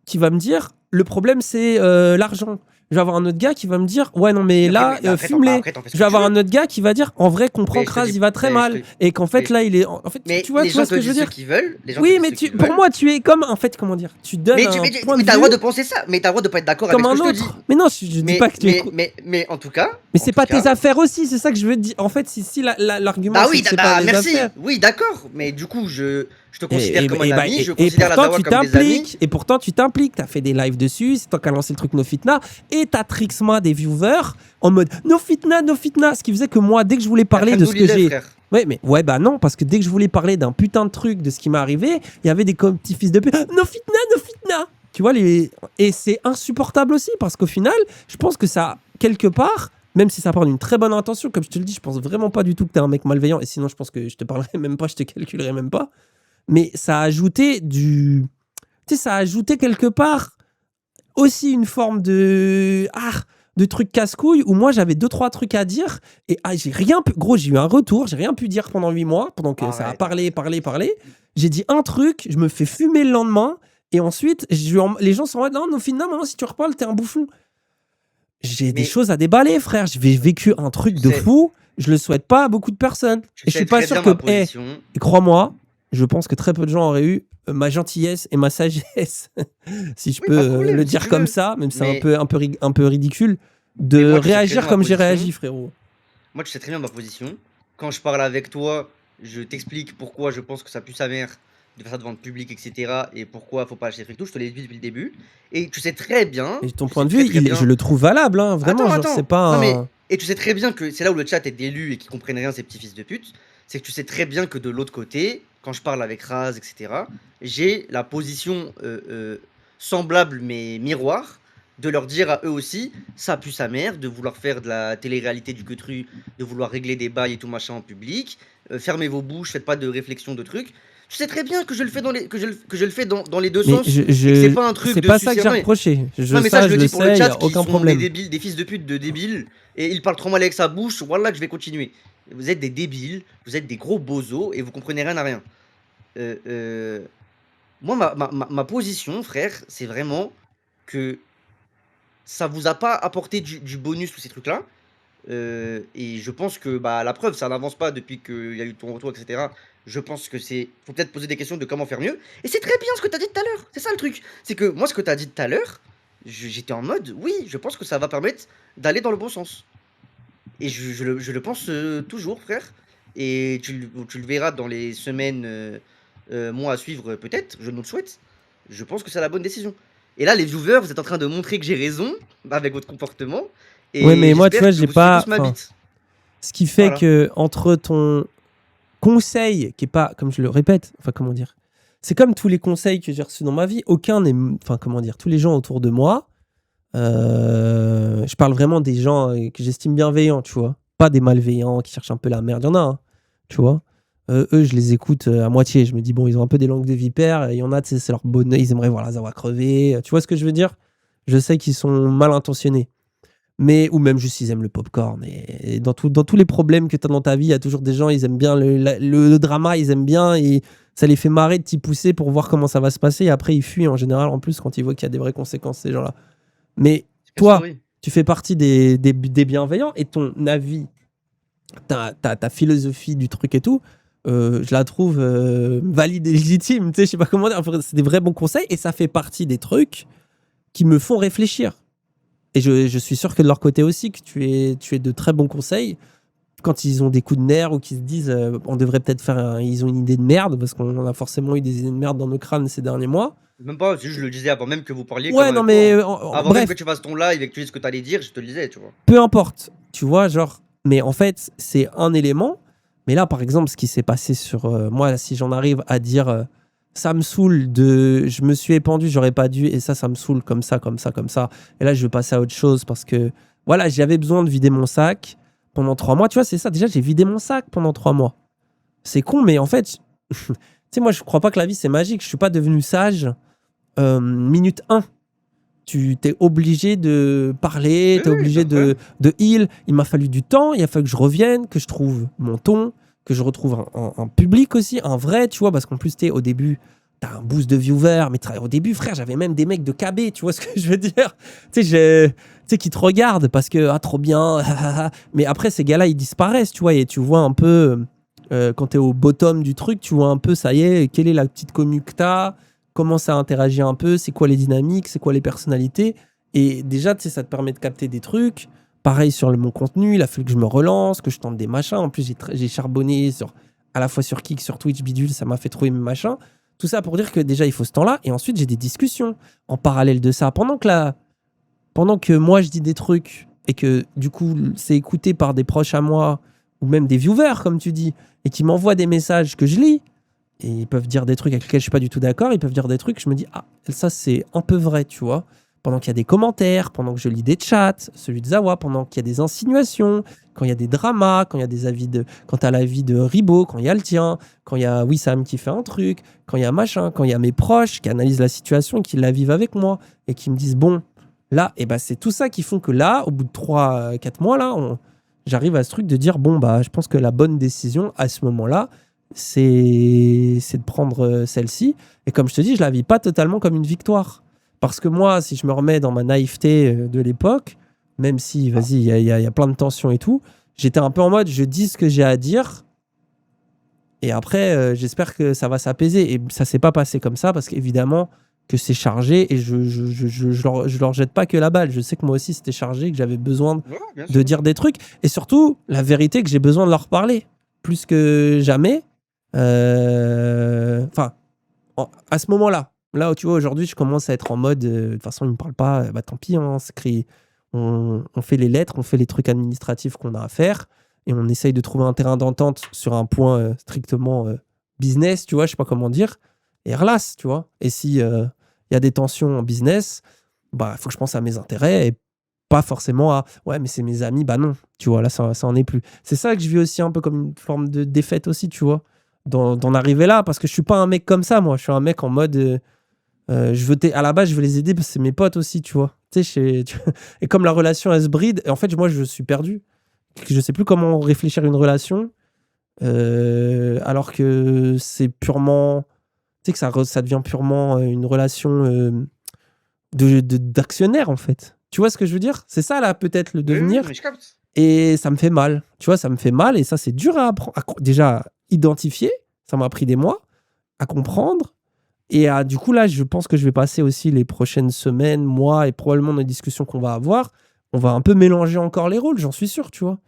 qui va me dire le problème c'est l'argent. Je vais avoir un autre gars qui va me dire ouais non mais là fume-les. Après, t'en fais ce Je vais que tu avoir veux. un autre gars qui va dire en vrai comprends Mais je te Kraz dis- il va très mais je mal te- et qu'en fait mais- là il est en fait Mais tu vois les gens ce que je veux disent ce dire. qu'ils veulent. Les gens Oui te mais disent ce qu'ils pour veulent. moi tu es comme en fait comment dire tu donnes Mais, un mais point de t'as le vue droit de penser ça, mais t'as le droit de pas être d'accord avec comme ce un que je te dis. autre. Mais non je dis pas que tu es Mais en tout cas. mais en c'est tout pas cas- tes affaires aussi, c'est ça que je veux te dire. En fait, si l'argument Bah c'est oui, que c'est pas mes merci. affaires. Oui, d'accord. Mais du coup, je te considère comme un bah, ami, je et considère la pourtant Dawa tu comme des amis. t'impliques. Et pourtant tu t'impliques. T'as fait des lives dessus, c'est toi qui as lancé le truc No Fitna. Et t'as Trixma des viewers en mode No Fitna, No Fitna. Ce qui faisait que moi, dès que je voulais parler de ce que Alhamdoulilah, j'ai. frère. Ouais, bah non, parce que dès que je voulais parler d'un putain de truc, de ce qui m'est arrivé, il y avait des petits fils de pute. No Fitna, No Fitna. Tu vois, et c'est insupportable aussi, parce qu'au final, je pense que ça, quelque part, même si ça part d'une très bonne intention, comme je te le dis, je pense vraiment pas du tout que t'es un mec malveillant, et sinon je pense que je te parlerai même pas, je te calculerai même pas. Mais ça a ajouté tu sais, ça a ajouté quelque part aussi une forme de truc casse-couille où moi j'avais 2-3 trucs à dire et j'ai rien pu, gros, j'ai eu un retour, j'ai rien pu dire pendant 8 mois, pendant que ça a parlé. J'ai dit un truc, je me fais fumer le lendemain et ensuite les gens sont en mode non, au final, maintenant si tu reparles, t'es un bouffon. J'ai des choses à déballer, frère. J'ai vécu un truc de fou. Je le souhaite pas à beaucoup de personnes. Et je suis pas sûr que. Et crois-moi, je pense que très peu de gens auraient eu ma gentillesse et ma sagesse, si je peux le dire comme ça, même si c'est un peu ridicule, de réagir comme j'ai réagi, frérot. Moi, tu sais très bien ma position. Quand je parle avec toi, je t'explique pourquoi je pense que ça pue sa mère de faire ça devant le public, etc. Et pourquoi faut pas acheter Free Tout. Je te l'ai dit depuis le début. Et tu sais très bien. Et ton point de vue, je le trouve valable, hein, vraiment. Attends. C'est pas. Non, mais, et tu sais très bien que c'est là où le chat est d'élu et qui comprennent rien, ces petits fils de pute. C'est que tu sais très bien que de l'autre côté, quand je parle avec Raz, etc., j'ai la position semblable mais miroir de leur dire à eux aussi, ça pue sa mère, de vouloir faire de la télé-réalité du queutru, de vouloir régler des bails et tout machin en public, fermez vos bouches, faites pas de réflexion de trucs. Tu sais très bien que je le fais dans les, que je le fais dans les deux mais sens. C'est pas un truc c'est de pas ça que j'ai suicide. reproché. Non, mais ça, je le dis pour le sais, y chat, a aucun qui sont problème. des débiles, des fils de pute de débiles, et ils parlent trop mal avec sa bouche, voilà que je vais continuer. Vous êtes des débiles, vous êtes des gros bozos, et vous comprenez rien à rien. Moi, ma position, frère, c'est vraiment que ça vous a pas apporté du bonus, tous ces trucs-là. Et je pense que, bah, la preuve, ça n'avance pas depuis qu'il y a eu ton retour, etc. Je pense que faut peut-être poser des questions de comment faire mieux. Et c'est très bien ce que tu as dit tout à l'heure. C'est ça le truc. C'est que moi, ce que tu as dit tout à l'heure, j'étais en mode, oui, je pense que ça va permettre d'aller dans le bon sens. Et je le pense toujours, frère. Et tu le verras dans les semaines, mois à suivre, peut-être. Je nous le souhaite. Je pense que c'est la bonne décision. Et là, les viewers, vous êtes en train de montrer que j'ai raison avec votre comportement. Et ouais, mais moi, tu vois, j'espère j'ai que vous pas. suivez tous ma bite. Ce qui fait Voilà. que entre ton conseil, qui est pas, comme je le répète, enfin comment dire, c'est comme tous les conseils que j'ai reçus dans ma vie, aucun n'est, enfin comment dire, tous les gens autour de moi, je parle vraiment des gens que j'estime bienveillants, tu vois, pas des malveillants qui cherchent un peu la merde, il y en a, hein, tu vois. Eux, je les écoute à moitié, je me dis bon, ils ont un peu des langues de vipère, il y en a, tu sais, c'est leur bonheur, ils aimeraient voir la Zawa crever, tu vois ce que je veux dire. Je sais qu'ils sont mal intentionnés. ou même juste ils aiment le popcorn. Et dans tous les problèmes que tu as dans ta vie, il y a toujours des gens, ils aiment bien le drama, ils aiment bien et ça les fait marrer de t'y pousser pour voir comment ça va se passer. Et après, ils fuient en général en plus quand ils voient qu'il y a des vraies conséquences, ces gens-là. Mais toi, tu fais partie des bienveillants et ton avis, ta philosophie du truc et tout, je la trouve valide et légitime. Tu sais, je sais pas comment dire. Enfin, c'est des vrais bons conseils et ça fait partie des trucs qui me font réfléchir. Et je suis sûr que de leur côté aussi, que tu es de très bons conseils quand ils ont des coups de nerfs ou qu'ils se disent on devrait peut-être ils ont une idée de merde, parce qu'on a forcément eu des idées de merde dans nos crânes ces derniers mois. Même pas, je le disais avant même que vous parliez. Ouais, non, mais avant bref, même que tu fasses ton live et que tu dises ce que tu allais dire, je te le disais, tu vois. peu importe, tu vois, genre, mais en fait, c'est un élément. Mais là, par exemple, ce qui s'est passé sur moi, si j'en arrive à dire ça me saoule je me suis épandu, j'aurais pas dû, et ça me saoule comme ça, comme ça, comme ça. Et là, je vais passer à autre chose parce que, voilà, j'avais besoin de vider mon sac pendant 3 mois. Tu vois, c'est ça, déjà, j'ai vidé mon sac pendant 3 mois. C'est con, mais en fait, tu sais, moi, je crois pas que la vie, c'est magique. Je suis pas devenu sage minute 1. Tu t'es obligé de parler, t'es obligé de heal. Il m'a fallu du temps, il a fallu que je revienne, que je trouve mon ton, que je retrouve un public aussi, un vrai, tu vois, parce qu'en plus, au début, t'as un boost de viewers, mais au début, frère, j'avais même des mecs de KB, tu vois ce que je veux dire? Tu sais, qui te regardent parce que, ah, trop bien, mais après, ces gars-là, ils disparaissent, tu vois, et tu vois un peu, quand t'es au bottom du truc, tu vois un peu, ça y est, quelle est la petite commu que t'as, comment ça interagit un peu, c'est quoi les dynamiques, c'est quoi les personnalités. Et déjà, tu sais, ça te permet de capter des trucs. Pareil sur mon contenu, il a fallu que je me relance, que je tente des machins. En plus, j'ai charbonné à la fois sur Kik, sur Twitch, Bidule, ça m'a fait trouver mes machins. Tout ça pour dire que déjà, il faut ce temps-là. Et ensuite, j'ai des discussions en parallèle de ça. Pendant que moi, je dis des trucs et que du coup, c'est écouté par des proches à moi ou même des viewers, comme tu dis, et qui m'envoient des messages que je lis, et ils peuvent dire des trucs avec lesquels je suis pas du tout d'accord, ils peuvent dire des trucs, je me dis, ah, ça c'est un peu vrai, tu vois. Pendant qu'il y a des commentaires, pendant que je lis des chats, celui de Zawa, pendant qu'il y a des insinuations, quand il y a des dramas, quand il y a des avis quand t'as l'avis de Ribo, quand il y a le tien, quand il y a Wissam qui fait un truc, quand il y a machin, quand il y a mes proches qui analysent la situation, qui la vivent avec moi, et qui me disent, bon, là, et ben c'est tout ça qui font que là, au bout de 3-4 mois, là, j'arrive à ce truc de dire, bon, bah, je pense que la bonne décision à ce moment-là, c'est de prendre celle-ci. Et comme je te dis, je la vis pas totalement comme une victoire. Parce que moi, si je me remets dans ma naïveté de l'époque, même si, vas-y, il y a plein de tensions et tout, j'étais un peu en mode, je dis ce que j'ai à dire. Et après, j'espère que ça va s'apaiser. Et ça s'est pas passé comme ça, parce qu'évidemment que c'est chargé. Et je leur jette pas que la balle. Je sais que moi aussi, c'était chargé, que j'avais besoin de dire des trucs. Et surtout, la vérité, que j'ai besoin de leur parler. Plus que jamais. Enfin, à ce moment-là, là où tu vois, aujourd'hui, je commence à être en mode, de toute façon, ils me parlent pas, bah tant pis, hein, on fait les lettres, on fait les trucs administratifs qu'on a à faire, et on essaye de trouver un terrain d'entente sur un point strictement business, tu vois, je sais pas comment dire, et relax, tu vois. Et si y a des tensions en business, bah, il faut que je pense à mes intérêts, et pas forcément à ouais, mais c'est mes amis, bah non, tu vois, là, ça en est plus. C'est ça que je vis aussi un peu comme une forme de défaite aussi, tu vois. D'en arriver là, parce que je suis pas un mec comme ça, moi. Je suis un mec en mode à la base, je veux les aider parce que c'est mes potes aussi, tu vois. Tu sais, et comme la relation elle se bride, en fait, moi, je suis perdu. Je sais plus comment réfléchir à une relation, alors que c'est purement, tu sais, que ça devient purement une relation d'actionnaire, en fait. Tu vois ce que je veux dire? C'est ça, là, peut-être le devenir. Oui, mais je capte. Et ça me fait mal. Tu vois, ça me fait mal, et ça, c'est dur à apprendre. Déjà, identifier, ça m'a pris des mois, à comprendre. Et du coup, là, je pense que je vais passer aussi les prochaines semaines, mois, et probablement dans les discussions qu'on va avoir, on va un peu mélanger encore les rôles, j'en suis sûr, tu vois.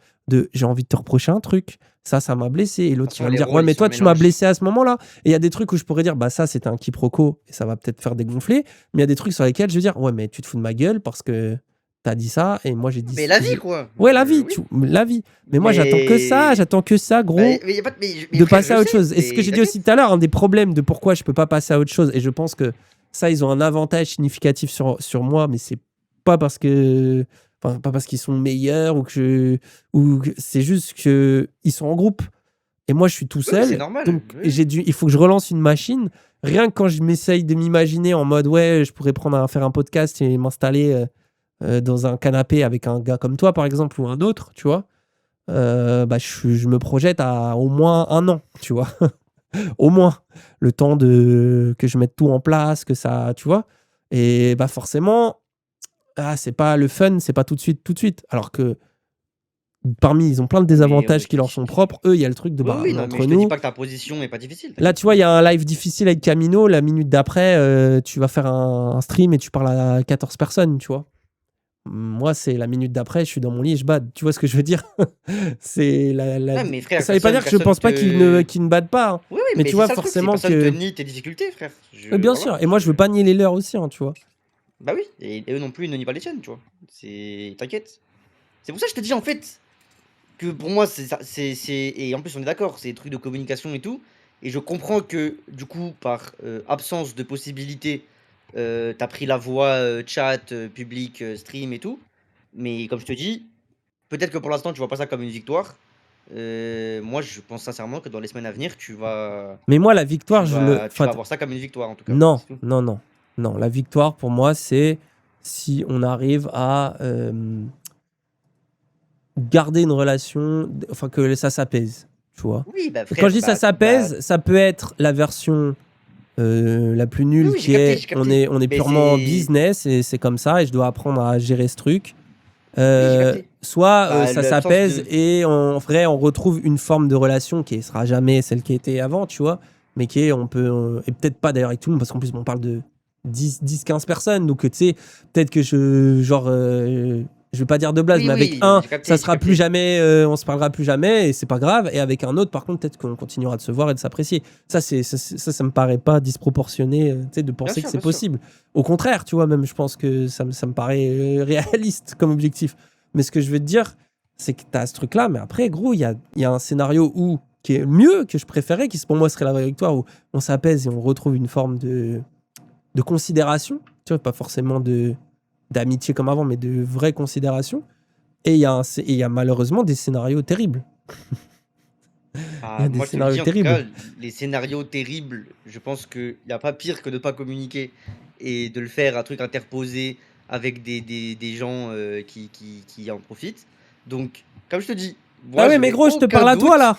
J'ai envie de te reprocher un truc, ça m'a blessé. Et l'autre, il va me dire, ouais, mais toi, tu m'as blessé à ce moment-là. Et il y a des trucs où je pourrais dire, bah ça, c'était un quiproquo, et ça va peut-être faire dégonfler. Mais il y a des trucs sur lesquels je vais dire, ouais, mais tu te fous de ma gueule parce que t'as dit ça, et moi, j'ai dit ça. Mais la vie, quoi. Ouais, la vie, la vie. Mais moi, j'attends que ça, gros, de passer à autre chose. Et ce que j'ai dit aussi tout à l'heure, un des problèmes de pourquoi je peux pas passer à autre chose, et je pense que ça, ils ont un avantage significatif sur moi, mais c'est pas parce que, enfin, pas parce qu'ils sont meilleurs ou c'est juste que ils sont en groupe. Et moi, je suis tout seul. C'est normal. Donc, il faut que je relance une machine. Rien que quand je m'essaye de m'imaginer en mode, ouais, je pourrais faire un podcast et m'installer dans un canapé avec un gars comme toi, par exemple, ou un autre, tu vois, bah, je me projette à au moins 1 an, tu vois. Au moins. Le temps que je mette tout en place, que ça, tu vois. Et bah forcément, c'est pas le fun, c'est pas tout de suite, tout de suite. Alors que ils ont plein de Mais désavantages qui leur sont propres. Eux, il y a le truc de, oui, bah, oui, non, mais entre je te dis nous. pas que ta position est pas difficile, Là, t'inquiète. tu vois, il y a un live difficile avec Camino. La minute d'après, tu vas faire un stream et tu parles à 14 personnes, tu vois. Moi, c'est la minute d'après, je suis dans mon lit et je bade. Tu vois ce que je veux dire? C'est Ouais, mais frère, Ça veut pas dire que je pense pas qu'ils ne badent pas, hein. Oui, oui, Mais mais tu c'est vois, ça le truc, c'est forcément personne te que. nie tes difficultés, frère. Bien Voilà, sûr. Et moi, je veux pas nier les leurs aussi, hein, tu vois. Bah oui, et eux non plus, ils ne nient pas les tiennes, tu vois. T'inquiète. C'est pour ça que je te dis, en fait, que pour moi, c'est ça, et en plus, on est d'accord, c'est des trucs de communication et tout. Et je comprends que, du coup, par absence de possibilité, t'as pris la voie chat, public, stream et tout. Mais comme je te dis, peut-être que pour l'instant, tu vois pas ça comme une victoire. Moi, je pense sincèrement que dans les semaines à venir, Mais moi, la victoire, tu vas voir ça comme une victoire, en tout cas. Non, C'est tout. non, non. Non, la victoire, pour moi, c'est si on arrive à garder une relation, enfin, que ça s'apaise, tu vois. Oui, bah Et quand je frère, dis ça s'apaise, ça peut être la version la plus oui, nulle oui, qui est j'ai capté. on est Mais purement c'est. business et c'est comme ça et je dois apprendre à gérer ce truc. Oui, j'ai capté. Soit Bah, ça l'absence s'apaise de. et en vrai on retrouve une forme de relation qui ne sera jamais celle qui était avant, tu vois, mais qui est, on peut, et peut-être pas d'ailleurs avec tout le monde, parce qu'en plus on parle de 10-15 personnes, donc tu sais, peut-être que je vais pas dire de blase, Oui, mais avec oui, non, mais un, ça j'ai sera plus capté. jamais, on se parlera plus jamais, et c'est pas grave, et avec un autre, par contre, peut-être qu'on continuera de se voir et de s'apprécier. Ça me paraît pas disproportionné, tu sais, de Bien penser que sûr, c'est bien sûr. possible. Au contraire, tu vois, même je pense que ça me paraît réaliste comme objectif. Mais ce que je veux te dire, c'est que tu as ce truc-là, mais après, gros, il y a un scénario qui est mieux, que je préférais, qui pour moi serait la vraie victoire, où on s'apaise et on retrouve une forme de considération, tu vois, pas forcément d'amitié comme avant, mais de vraie considération. Et il y a malheureusement des scénarios terribles. Il y Ah, a des moi, je te le scénarios dis, en tout terribles. cas, les scénarios terribles, je pense qu'il n'y a pas pire que de ne pas communiquer et de le faire un truc interposé avec des gens qui en profitent. Donc, comme je te dis, Ah moi, ouais, je mais n'ai gros, je te aucun parle à toi, doute. là.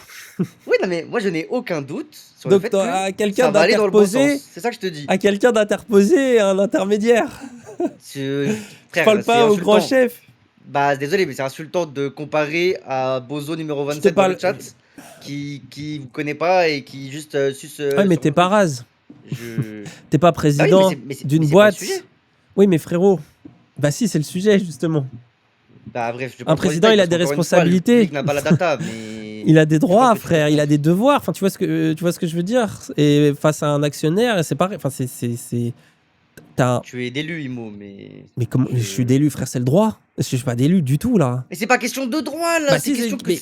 Oui, non, mais moi, je n'ai aucun doute sur le Donc, fait que quelqu'un ça va aller dans le bon sens. d'interposé, C'est ça que je te dis. à quelqu'un d'interposé, un intermédiaire. Je parle Frère, c'est pas au grand insultant. chef. Bah, désolé, mais c'est insultant de comparer à Bozo numéro Je te 27 dans le parle. chat, qui vous connaît pas et qui juste suce Ouais, mais sur t'es vos pas trucs. rase. Je. T'es pas Bah oui, président mais d'une c'est pas le boîte. sujet. Oui, mais frérot. Bah si, c'est le sujet, justement. Bah bref, je vais pas Un rentrer dans les président, détails il a parce des qu'encore une fois, le public responsabilités. n'a pas la data, mais Il a des je pense droits, que tu te frère. Il a trompes. des devoirs. Enfin, tu vois ce que je veux dire. Et face à un actionnaire, c'est pareil. Enfin, t'as. Tu es d'élu, Imo, mais Mais comment je suis je. d'élu, frère, c'est le droit. Je suis pas d'élu du tout là. Mais c'est pas question de droit là, Bah c'est si, question que mais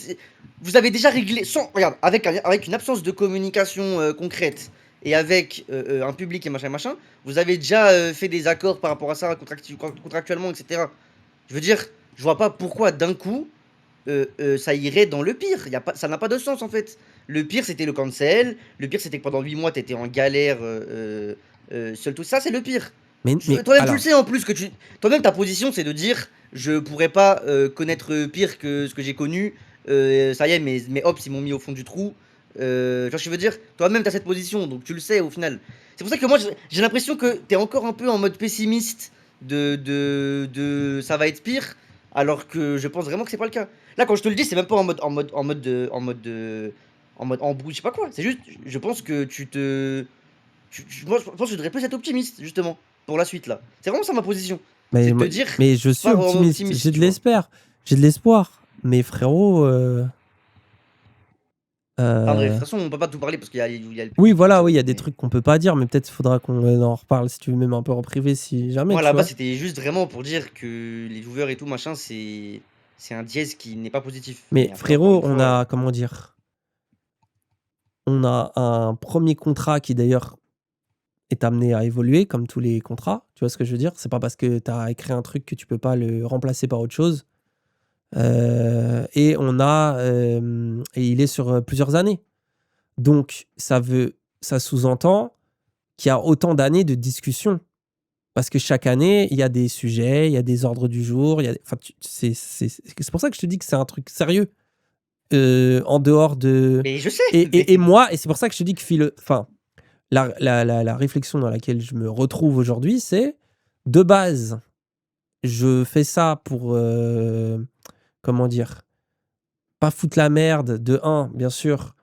vous avez déjà réglé sans. Regarde, avec une absence de communication concrète et avec un public et machin machin, vous avez déjà fait des accords par rapport à ça contractuellement, etc. Je veux dire, je vois pas pourquoi d'un coup ça irait dans le pire. Ça n'a pas de sens en fait. Le pire c'était le cancel. Le pire c'était que pendant 8 mois t'étais en galère seul tout ça, c'est le pire. mais Toi-même tu le alors. sais en plus que tu. Toi-même ta position c'est de dire je pourrais pas connaître pire que ce que j'ai connu. Ça y est, mes hops ils m'ont mis au fond du trou. Tu vois ce que je veux dire. Toi-même t'as cette position donc tu le sais au final. C'est pour ça que moi j'ai l'impression que t'es encore un peu en mode pessimiste de ça va être pire alors que je pense vraiment que c'est pas le cas. Là, quand je te le dis, c'est même pas en mode embrouille, je sais pas quoi. C'est juste, je pense que moi, je pense que je devrais plus être optimiste, justement, pour la suite, là. C'est vraiment ça ma position. C'est Mais, de te dire, mais je suis pas vraiment optimiste. optimiste, tu vois. J'ai de l'espoir. Mais frérot. Enfin bref, de euh, toute façon, on peut pas tout parler parce qu'il y a le Oui, public qui voilà, oui, il y observe, a des mais. trucs qu'on peut pas dire, mais peut-être faudra qu'on en reparle si tu veux, même un peu en privé, si jamais, Moi, tu là-bas, vois. c'était juste vraiment pour dire que les viewers et tout, machin, c'est un dièse qui n'est pas positif. Mais Mais après, encore frérot, une on fois. a, comment dire, on a un premier contrat qui d'ailleurs est amené à évoluer, comme tous les contrats, tu vois ce que je veux dire? C'est pas parce que tu as écrit un truc que tu peux pas le remplacer par autre chose. Et il est sur plusieurs années. Donc, ça sous-entend qu'il y a autant d'années de discussion. Parce que chaque année, il y a des sujets, il y a des ordres du jour. C'est pour ça que je te dis que c'est un truc sérieux. En dehors de... Mais je sais. Et moi, et c'est pour ça que je te dis que la réflexion dans laquelle je me retrouve aujourd'hui, c'est de base, je fais ça pour, comment dire, pas foutre la merde, de un, bien sûr,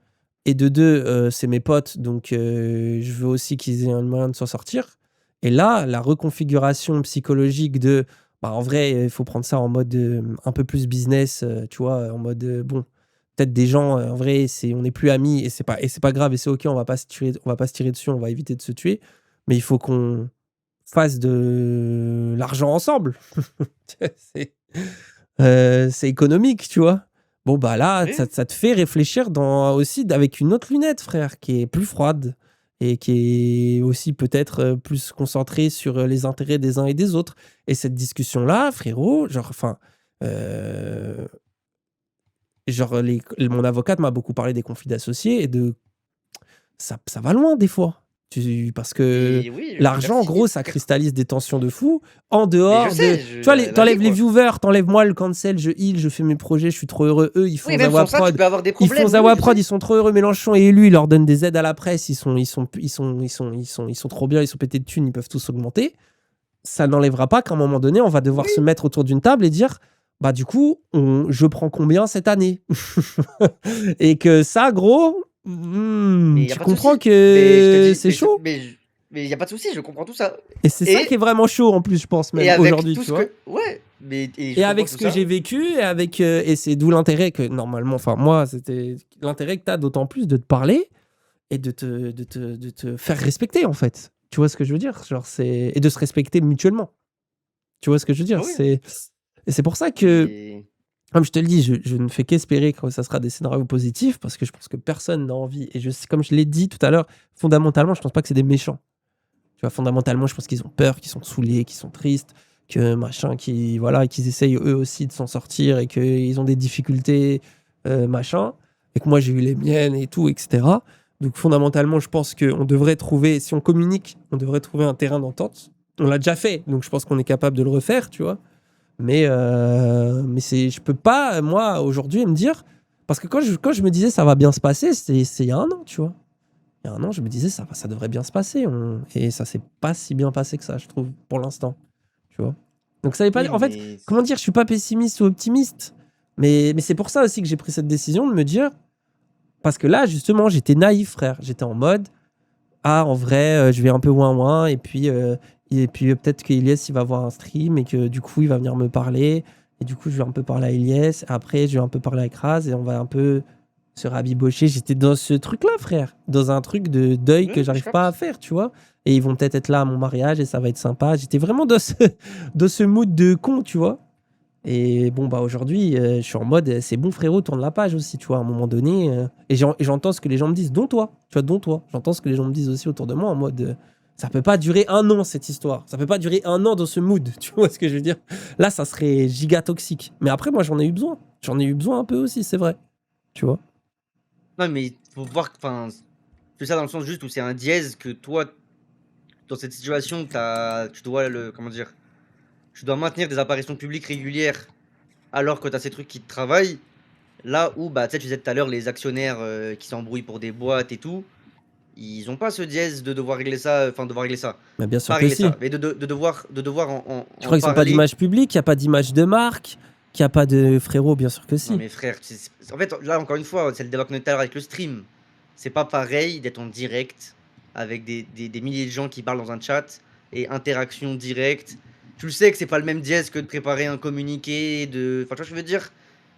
et de deux, c'est mes potes, donc je veux aussi qu'ils aient un moyen de s'en sortir. Et là, la reconfiguration psychologique de, bah, en vrai, il faut prendre ça en mode un peu plus business, tu vois, en mode, bon, peut-être des gens, en vrai, on n'est plus amis et c'est pas grave et c'est ok, on va pas se tirer dessus, on va éviter de se tuer, mais il faut qu'on fasse de l'argent ensemble. c'est c'est économique, tu vois. Bon, bah là, Oui. ça te fait réfléchir aussi avec une autre lunette, frère, qui est plus froide et qui est aussi peut-être plus concentrée sur les intérêts des uns et des autres. Et cette discussion-là, frérot, mon avocate m'a beaucoup parlé des conflits d'associés et ça va loin des fois. Parce que Mais oui, l'argent, en merci. gros, ça cristallise des tensions de fou. En Mais je dehors de. sais, Tu vois, elle m'a dit t'enlèves les quoi. viewers, t'enlèves moi le cancel, je heal, je fais mes projets, je suis trop heureux. Eux, ils font Oui, même Zawa sans ça, tu Prod. peux avoir des Ils font problèmes. Oui, Zawa je Prod, sais. ils sont trop heureux. Mélenchon et élu, ils leur donnent des aides à la presse. Ils sont trop bien, ils sont pétés de thunes, ils peuvent tous augmenter. Ça n'enlèvera pas qu'à un moment donné, on va devoir Oui. se mettre autour d'une table et dire. Bah du coup, je prends combien cette année? Et que ça, gros, Mais y a tu pas de comprends souci. Mais je te que dis, c'est chaud. mais y a pas de souci, je comprends tout ça. Et c'est ça qui est Et, vraiment chaud en plus, je pense et même avec aujourd'hui, tout tu ce vois. que, ouais, et je Et comprends avec tout ce que ça. j'ai vécu, et c'est d'où l'intérêt que normalement, enfin moi, c'était l'intérêt que tu as d'autant plus de te parler et de te faire respecter en fait. Tu vois ce que je veux dire? Et de se respecter mutuellement. Tu vois ce que je veux dire? Oui. Et c'est pour ça que, Mais comme je te le dis, je ne fais qu'espérer que ça sera des scénarios positifs parce que je pense que personne n'a envie. Et comme je l'ai dit tout à l'heure, fondamentalement, je pense pas que c'est des méchants. Tu vois, fondamentalement, je pense qu'ils ont peur, qu'ils sont saoulés, qu'ils sont tristes, que machin, qu'ils essayent eux aussi de s'en sortir et qu'ils ont des difficultés, machin, et que moi j'ai eu les miennes et tout, etc. Donc fondamentalement, je pense qu'on devrait trouver, si on communique, on devrait trouver un terrain d'entente. On l'a déjà fait, donc je pense qu'on est capable de le refaire, tu vois. Mais je peux pas, moi, aujourd'hui, me dire, parce que quand je me disais ça va bien se passer, c'est il y a un an, tu vois. Il y a un an, je me disais, ça devrait bien se passer. Et ça s'est pas si bien passé que ça, je trouve, pour l'instant. Tu vois. Donc, ça veut pas oui, dire. En fait, mais comment dire, je suis pas pessimiste ou optimiste. Mais c'est pour ça aussi que j'ai pris cette décision de me dire. Parce que là, justement, j'étais naïf, frère. J'étais en mode, ah, en vrai, je vais un peu ouin-ouin. Et puis peut-être qu'Elias, il va voir un stream et que du coup, il va venir me parler. Et du coup, je vais un peu parler à Elias. Après, je vais un peu parler avec Raz. Et on va un peu se rabibocher. J'étais dans ce truc-là, frère. Dans un truc de deuil que oui, je j'arrive pas à capte. faire, tu vois. Et ils vont peut-être être là à mon mariage et ça va être sympa. J'étais vraiment dans ce mood de con, tu vois. Et bon, bah aujourd'hui, je suis en mode, c'est bon, frérot, tourne la page aussi, tu vois, à un moment donné. Et j'entends ce que les gens me disent, dont toi, tu vois, dont toi. J'entends ce que les gens me disent aussi autour de moi en mode, ça peut pas durer un an, cette histoire. Ça peut pas durer un an dans ce mood, tu vois ce que je veux dire. Là, ça serait giga toxique. Mais après, moi, j'en ai eu besoin. J'en ai eu besoin un peu aussi, c'est vrai. Tu vois. Non, mais faut voir, enfin, c'est ça dans le sens juste où c'est un dièse que toi, dans cette situation, tu dois comment dire, tu dois maintenir des apparitions publiques régulières alors que tu as ces trucs qui te travaillent. Là où, bah, tu sais, tu disais tout à l'heure, les actionnaires qui s'embrouillent pour des boîtes et tout, ils ont pas ce dièse de devoir régler ça, enfin, devoir régler ça. Mais bien sûr Pas que régler si. ça, mais de devoir Tu en crois qu'ils ont pas parler. d'image publique, il n'y a pas d'image de marque, qu'il n'y a pas de frérot, bien sûr que Non, si. mais frère, en fait, là, encore une fois, c'est le débat qu'on a eu tout à l'heure avec le stream. C'est pas pareil d'être en direct avec des milliers de gens qui parlent dans un chat et interaction directe. Tu le sais que c'est pas le même dièse que de préparer un communiqué, Enfin, tu vois ce que je veux dire?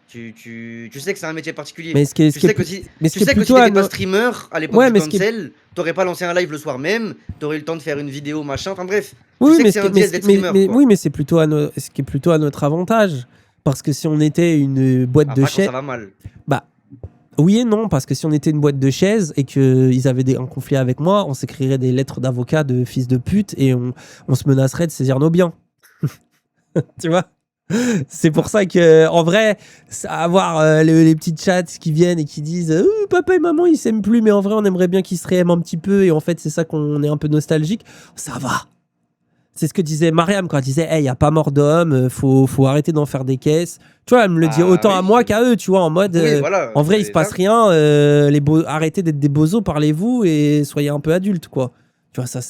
Tu sais que c'est un métier particulier. Mais ce qui est, ce Tu qui est, sais que pl- si, mais ce tu qui est sais que si plutôt t'étais pas streamer à l'époque ouais, du mais ce qui est, cancel, t'aurais pas lancé un live le soir même, t'aurais eu le temps de faire une vidéo, machin. Enfin bref, tu oui, sais que mais c'est un dièse d'être streamer, quoi. oui, mais c'est plutôt ce qui est plutôt à notre avantage. Parce que si on était une boîte Ah, de pas quand chaises, ça va mal. bah, oui et non, parce que si on était une boîte de chaises et qu'ils avaient un conflit avec moi, on s'écrirait des lettres d'avocat de fils de pute et on se menacerait de saisir nos biens. Tu vois? C'est pour ça que, en vrai, avoir les petits chats qui viennent et qui disent papa et maman ils s'aiment plus, mais en vrai on aimerait bien qu'ils se réaiment un petit peu et en fait c'est ça qu'on est un peu nostalgique. Ça va. C'est ce que disait Mariam quand elle disait hey, y a pas mort d'homme, faut arrêter d'en faire des caisses. Tu vois, elle me le dit autant à moi qu'à eux, tu vois, en mode Oui, voilà, en vrai, il c'est se passe ça. rien, arrêtez d'être des bozos, parlez-vous et soyez un peu adultes, quoi. Tu vois, ça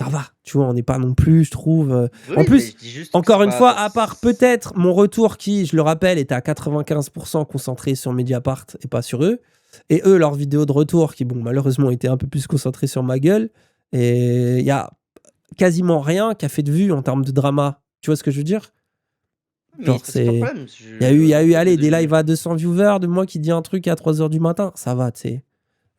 va, tu vois, on n'est pas non plus, je trouve. Oui, En mais plus, je dis juste que encore c'est une pas fois, ça. à part peut-être mon retour qui, je le rappelle, était à 95% concentré sur Mediapart et pas sur eux. Et eux, leurs vidéos de retour qui, bon, malheureusement, étaient un peu plus concentrées sur ma gueule. Et il y a quasiment rien qui a fait de vue en termes de drama. Tu vois ce que je veux dire? Mais Genre, c'est pas le c'est... problème. Il y a eu, En fait, allez, des lives à 200 viewers de moi qui dit un truc à 3h du matin. Ça va, tu sais.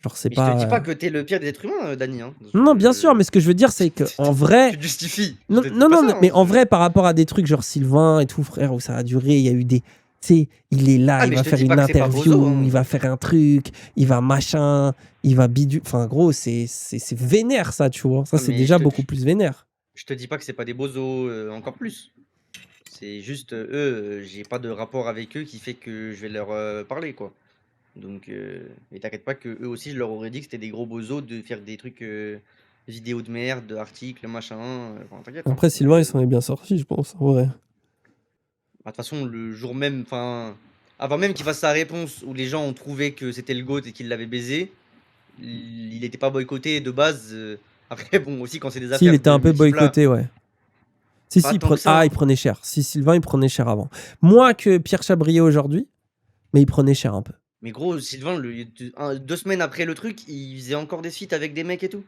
Genre, c'est mais je te pas... dis pas que t'es le pire des êtres humains, Dany. Hein. Non, bien sûr, mais ce que je veux dire, c'est que en vrai... Tu te justifies. Je Non, te dis non, pas non, ça. mais Hein. en vrai, par rapport à des trucs genre Sylvain et tout, frère, où ça a duré, il y a eu des... Tu sais, il est là, Ah, il mais je va te faire dis pas une que c'est pas bozo. interview, il Hein. va faire un truc, il va machin, il va bidule. Enfin, gros, c'est vénère, ça, tu vois. Ça, Ah, c'est mais déjà beaucoup plus vénère. je te dis pas que c'est pas des bozos, encore plus. C'est juste, eux, j'ai pas de rapport avec eux qui fait que je vais leur parler, quoi. Donc, et t'inquiète pas que eux aussi, je leur aurais dit que c'était des gros bozos de faire des trucs, vidéos de merde, articles, machin. Enfin, t'inquiète. Hein. Après, Sylvain, il s'en est bien sorti, je pense. Ouais. Bah, de toute façon, le jour même, enfin, avant même qu'il fasse sa réponse où les gens ont trouvé que c'était le GOAT et qu'il l'avait baisé, il était pas boycotté de base. Après, bon, aussi, quand c'est des Si, il affaires était de un peu multiplat, boycotté, ouais. Si, pas si, tant que ça. il Hein. prenait cher. Si, Sylvain, il prenait cher avant. Moins que Pierre Chabrier aujourd'hui, mais il prenait cher un peu. Mais gros, Sylvain, 2 semaines après le truc, il faisait encore des feats avec des mecs et tout.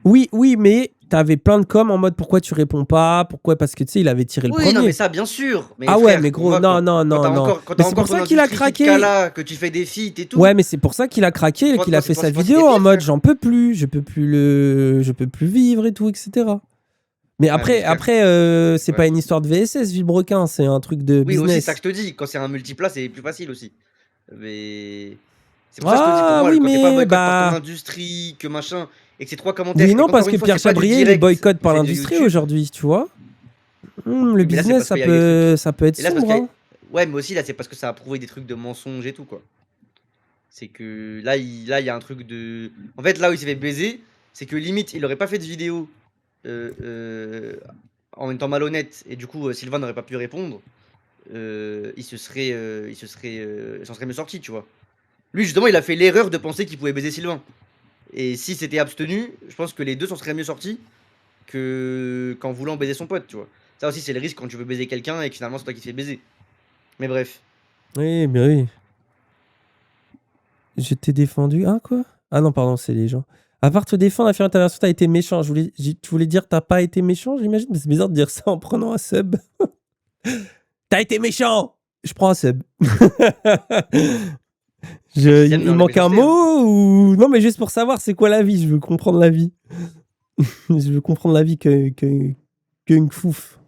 Oui, oui, mais t'avais plein de com en mode pourquoi tu réponds pas, pourquoi, parce que tu sais, il avait tiré le Oui, non, mais premier. ça, bien sûr. Mais Ah ouais, frère, mais pour gros, moi, non, non, non, non. quand Mais t'as c'est pour encore ton ça qu'il a industrie qui te craqué. cala, que tu fais des feats et tout, Ouais, mais c'est pour ça qu'il a craqué et qu'il a fait sa c'est toi, c'était vidéo en pire, mode frère. j'en peux plus, je peux plus vivre et tout, etc. Mais Ouais, mais frère, après c'est pas ouais. une histoire de VSS, Villebrequin, c'est un truc de Oui, aussi, c'est ça que business. je te dis. Quand c'est un multiplat, c'est plus facile aussi. Mais c'est pour ça que je te dis, pour Ah moi, oui, quand t'es pas mais boycott par ton bah. industrie, que machin, et que c'est 3 commentaires, Oui, et non, parce qu'encore que une fois, Pierre c'est pas du Chabrier, il est direct, boycott mais par c'est de l'industrie YouTube. aujourd'hui, tu vois. Le Oui, mais là, c'est business, parce qu'il y a eu des trucs. ça peut être Et là, c'est parce sombre. qu'il y a... Hein. Ouais, mais aussi, là, c'est parce que ça a prouvé des trucs de mensonges et tout, quoi. C'est que là, il y a un truc de. En fait, là où il s'est fait baiser, c'est que limite, il aurait pas fait de vidéo euh, euh, en étant malhonnête, et du coup, Sylvain n'aurait pas pu répondre. Il s'en serait mieux sorti, tu vois. Lui, justement, il a fait l'erreur de penser qu'il pouvait baiser Sylvain. Et si c'était abstenu, je pense que les deux s'en seraient mieux sortis que qu'en voulant baiser son pote, tu vois. Ça aussi, c'est le risque quand tu veux baiser quelqu'un et que finalement, c'est toi qui te fais baiser. Mais bref. Oui, bien oui. Je t'ai défendu. Ah, quoi? Ah non, pardon, c'est les gens. À part te défendre, à faire intervention, t'as été méchant. Tu voulais dire t'as pas été méchant, j'imagine? Mais c'est bizarre de dire ça en prenant un sub. T'as été méchant! Je prends un sub. J'aime Il dans la manque un méchanceté. Hein. mot ou... Non, mais juste pour savoir c'est quoi la vie. Je veux comprendre la vie. Je veux comprendre la vie que une fouf.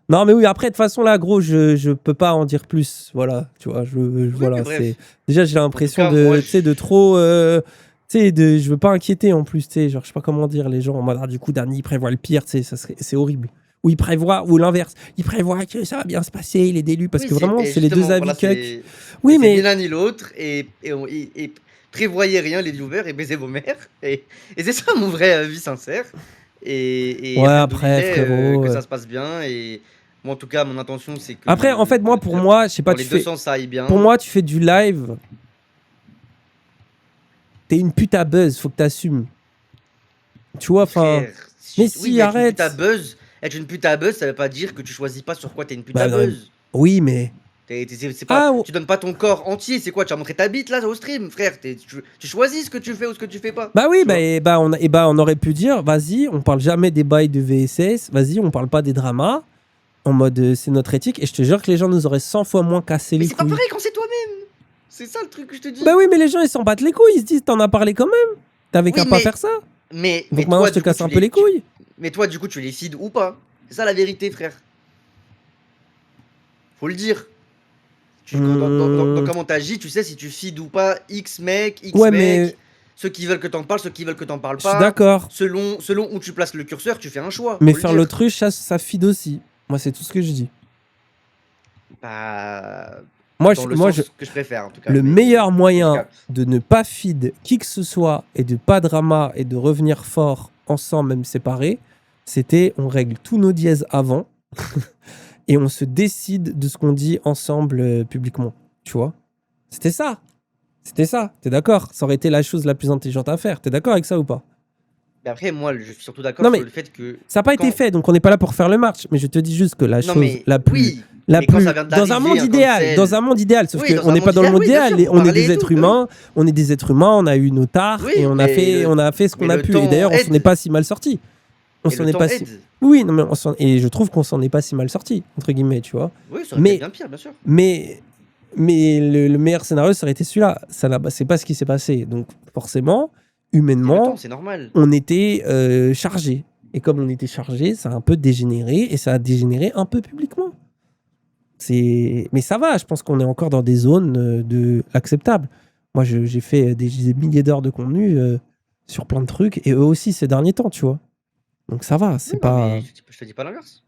Non, mais oui, après, de toute façon, là, gros, je peux pas en dire plus. Voilà, tu vois, Oui, mais voilà, bref. c'est... Déjà, j'ai En tout l'impression cas, moi, de, tu sais, de trop... tu sais, je veux pas inquiéter, en plus, tu sais, genre, je sais pas comment dire, les gens, en mode, ah, du coup, Dany prévoit le pire, tu sais, c'est horrible. Ou il prévoit, ou l'inverse, il prévoit que ça va bien se passer, il est d'élu, parce oui, que vraiment, et c'est les deux justement, avis voilà, cuck. c'est Oui, ni mais... l'un ni l'autre, et prévoyez rien, les viewers, et baisez vos mères. Et c'est ça mon vrai avis sincère. Et Ouais, rien de après, fait, frérot... que ça se passe bien. Et moi, en tout cas, mon intention, c'est Après, en fait, moi, que pour moi, je sais pas, dans les deux sens, ça aille pour bien. moi, tu fais du live, t'es une pute à buzz, faut que t'assumes. Tu vois, Mais enfin... frère, Mais oui, si, mais être une pute à arrête. buzz, ça veut pas dire que tu choisis pas sur quoi t'es une pute à Bah, non, buzz. oui, mais... C'est pas, Ah, tu donnes pas ton corps entier, c'est quoi? Tu as montré ta bite là au stream, frère. Tu choisis ce que tu fais ou ce que tu fais pas. bah oui, Tu vois? on aurait pu dire, vas-y, on parle jamais des bails de VSS, vas-y, on parle pas des dramas, en mode c'est notre éthique, et je te jure que les gens nous auraient 100 fois moins cassé Mais les c'est pas couilles. pareil quand c'est toi-même. C'est ça le truc que je te dis. Bah oui, mais les gens ils s'en battent les couilles, ils se disent, t'en as parlé quand même, t'avais Oui, qu'à pas faire ça. mais Donc maintenant toi, je te du coup, casse un peu les couilles. mais toi, du coup, tu les feeds ou pas? C'est ça la vérité, frère. Faut le dire. Dans Hum, comment t'agis, tu sais si tu feeds ou pas X mecs, X Ouais, mais mecs, ceux qui veulent que t'en parles, ceux qui veulent que t'en parles je suis pas. d'accord. Selon où tu places le curseur, tu fais un choix, Mais faut le faire dire. l'autruche, ça feed aussi. Moi, c'est tout ce que je dis. Pas Moi, dans le sens que je préfère, en tout cas. le Mais meilleur en tout moyen cas, de ne pas feed qui que ce soit et de pas drama et de revenir fort ensemble, même séparés, C'était on règle tous nos dièses avant et on se décide de ce qu'on dit ensemble publiquement. Tu vois? C'était ça. C'était ça. T'es d'accord? Ça aurait été la chose la plus intelligente à faire. T'es d'accord avec ça ou pas? Mais après, moi, je suis surtout Non, d'accord mais sur le fait que ça n'a pas été quand. fait, donc on n'est pas là pour faire le match. Mais je te dis juste que la Non, chose mais la plus, oui, la mais quand plus, ça vient dans un d'arriver, monde un idéal, cancel. dans un monde idéal, sauf Oui, dans qu'on un n'est monde pas dans le idéal, monde oui, bien idéal, sûr, on est parler des et êtres tout. Bah oui. humains, on est des êtres humains, on a eu nos tares et Oui, on a fait ce qu'on mais a le pu. Et temps d'ailleurs, on s'en est aide. pas si mal sorti. On Et s'en le est temps pas si. aide. Oui, non, mais et je trouve qu'on s'en est pas si mal sorti entre guillemets, tu vois. Oui, ça aurait pu être Mais bien pire, bien sûr. mais le meilleur scénario, ça aurait été celui-là. C'est pas ce qui s'est passé. Donc forcément, C'est le temps, humainement, c'est normal. on était chargé. Et comme on était chargé, ça a un peu dégénéré et ça a dégénéré un peu publiquement. Mais ça va, je pense qu'on est encore dans des zones de acceptables. Moi, j'ai fait des milliers d'heures de contenu sur plein de trucs et eux aussi ces derniers temps, tu vois. Donc ça va, Oui, c'est non, pas. mais je te dis pas l'inverse.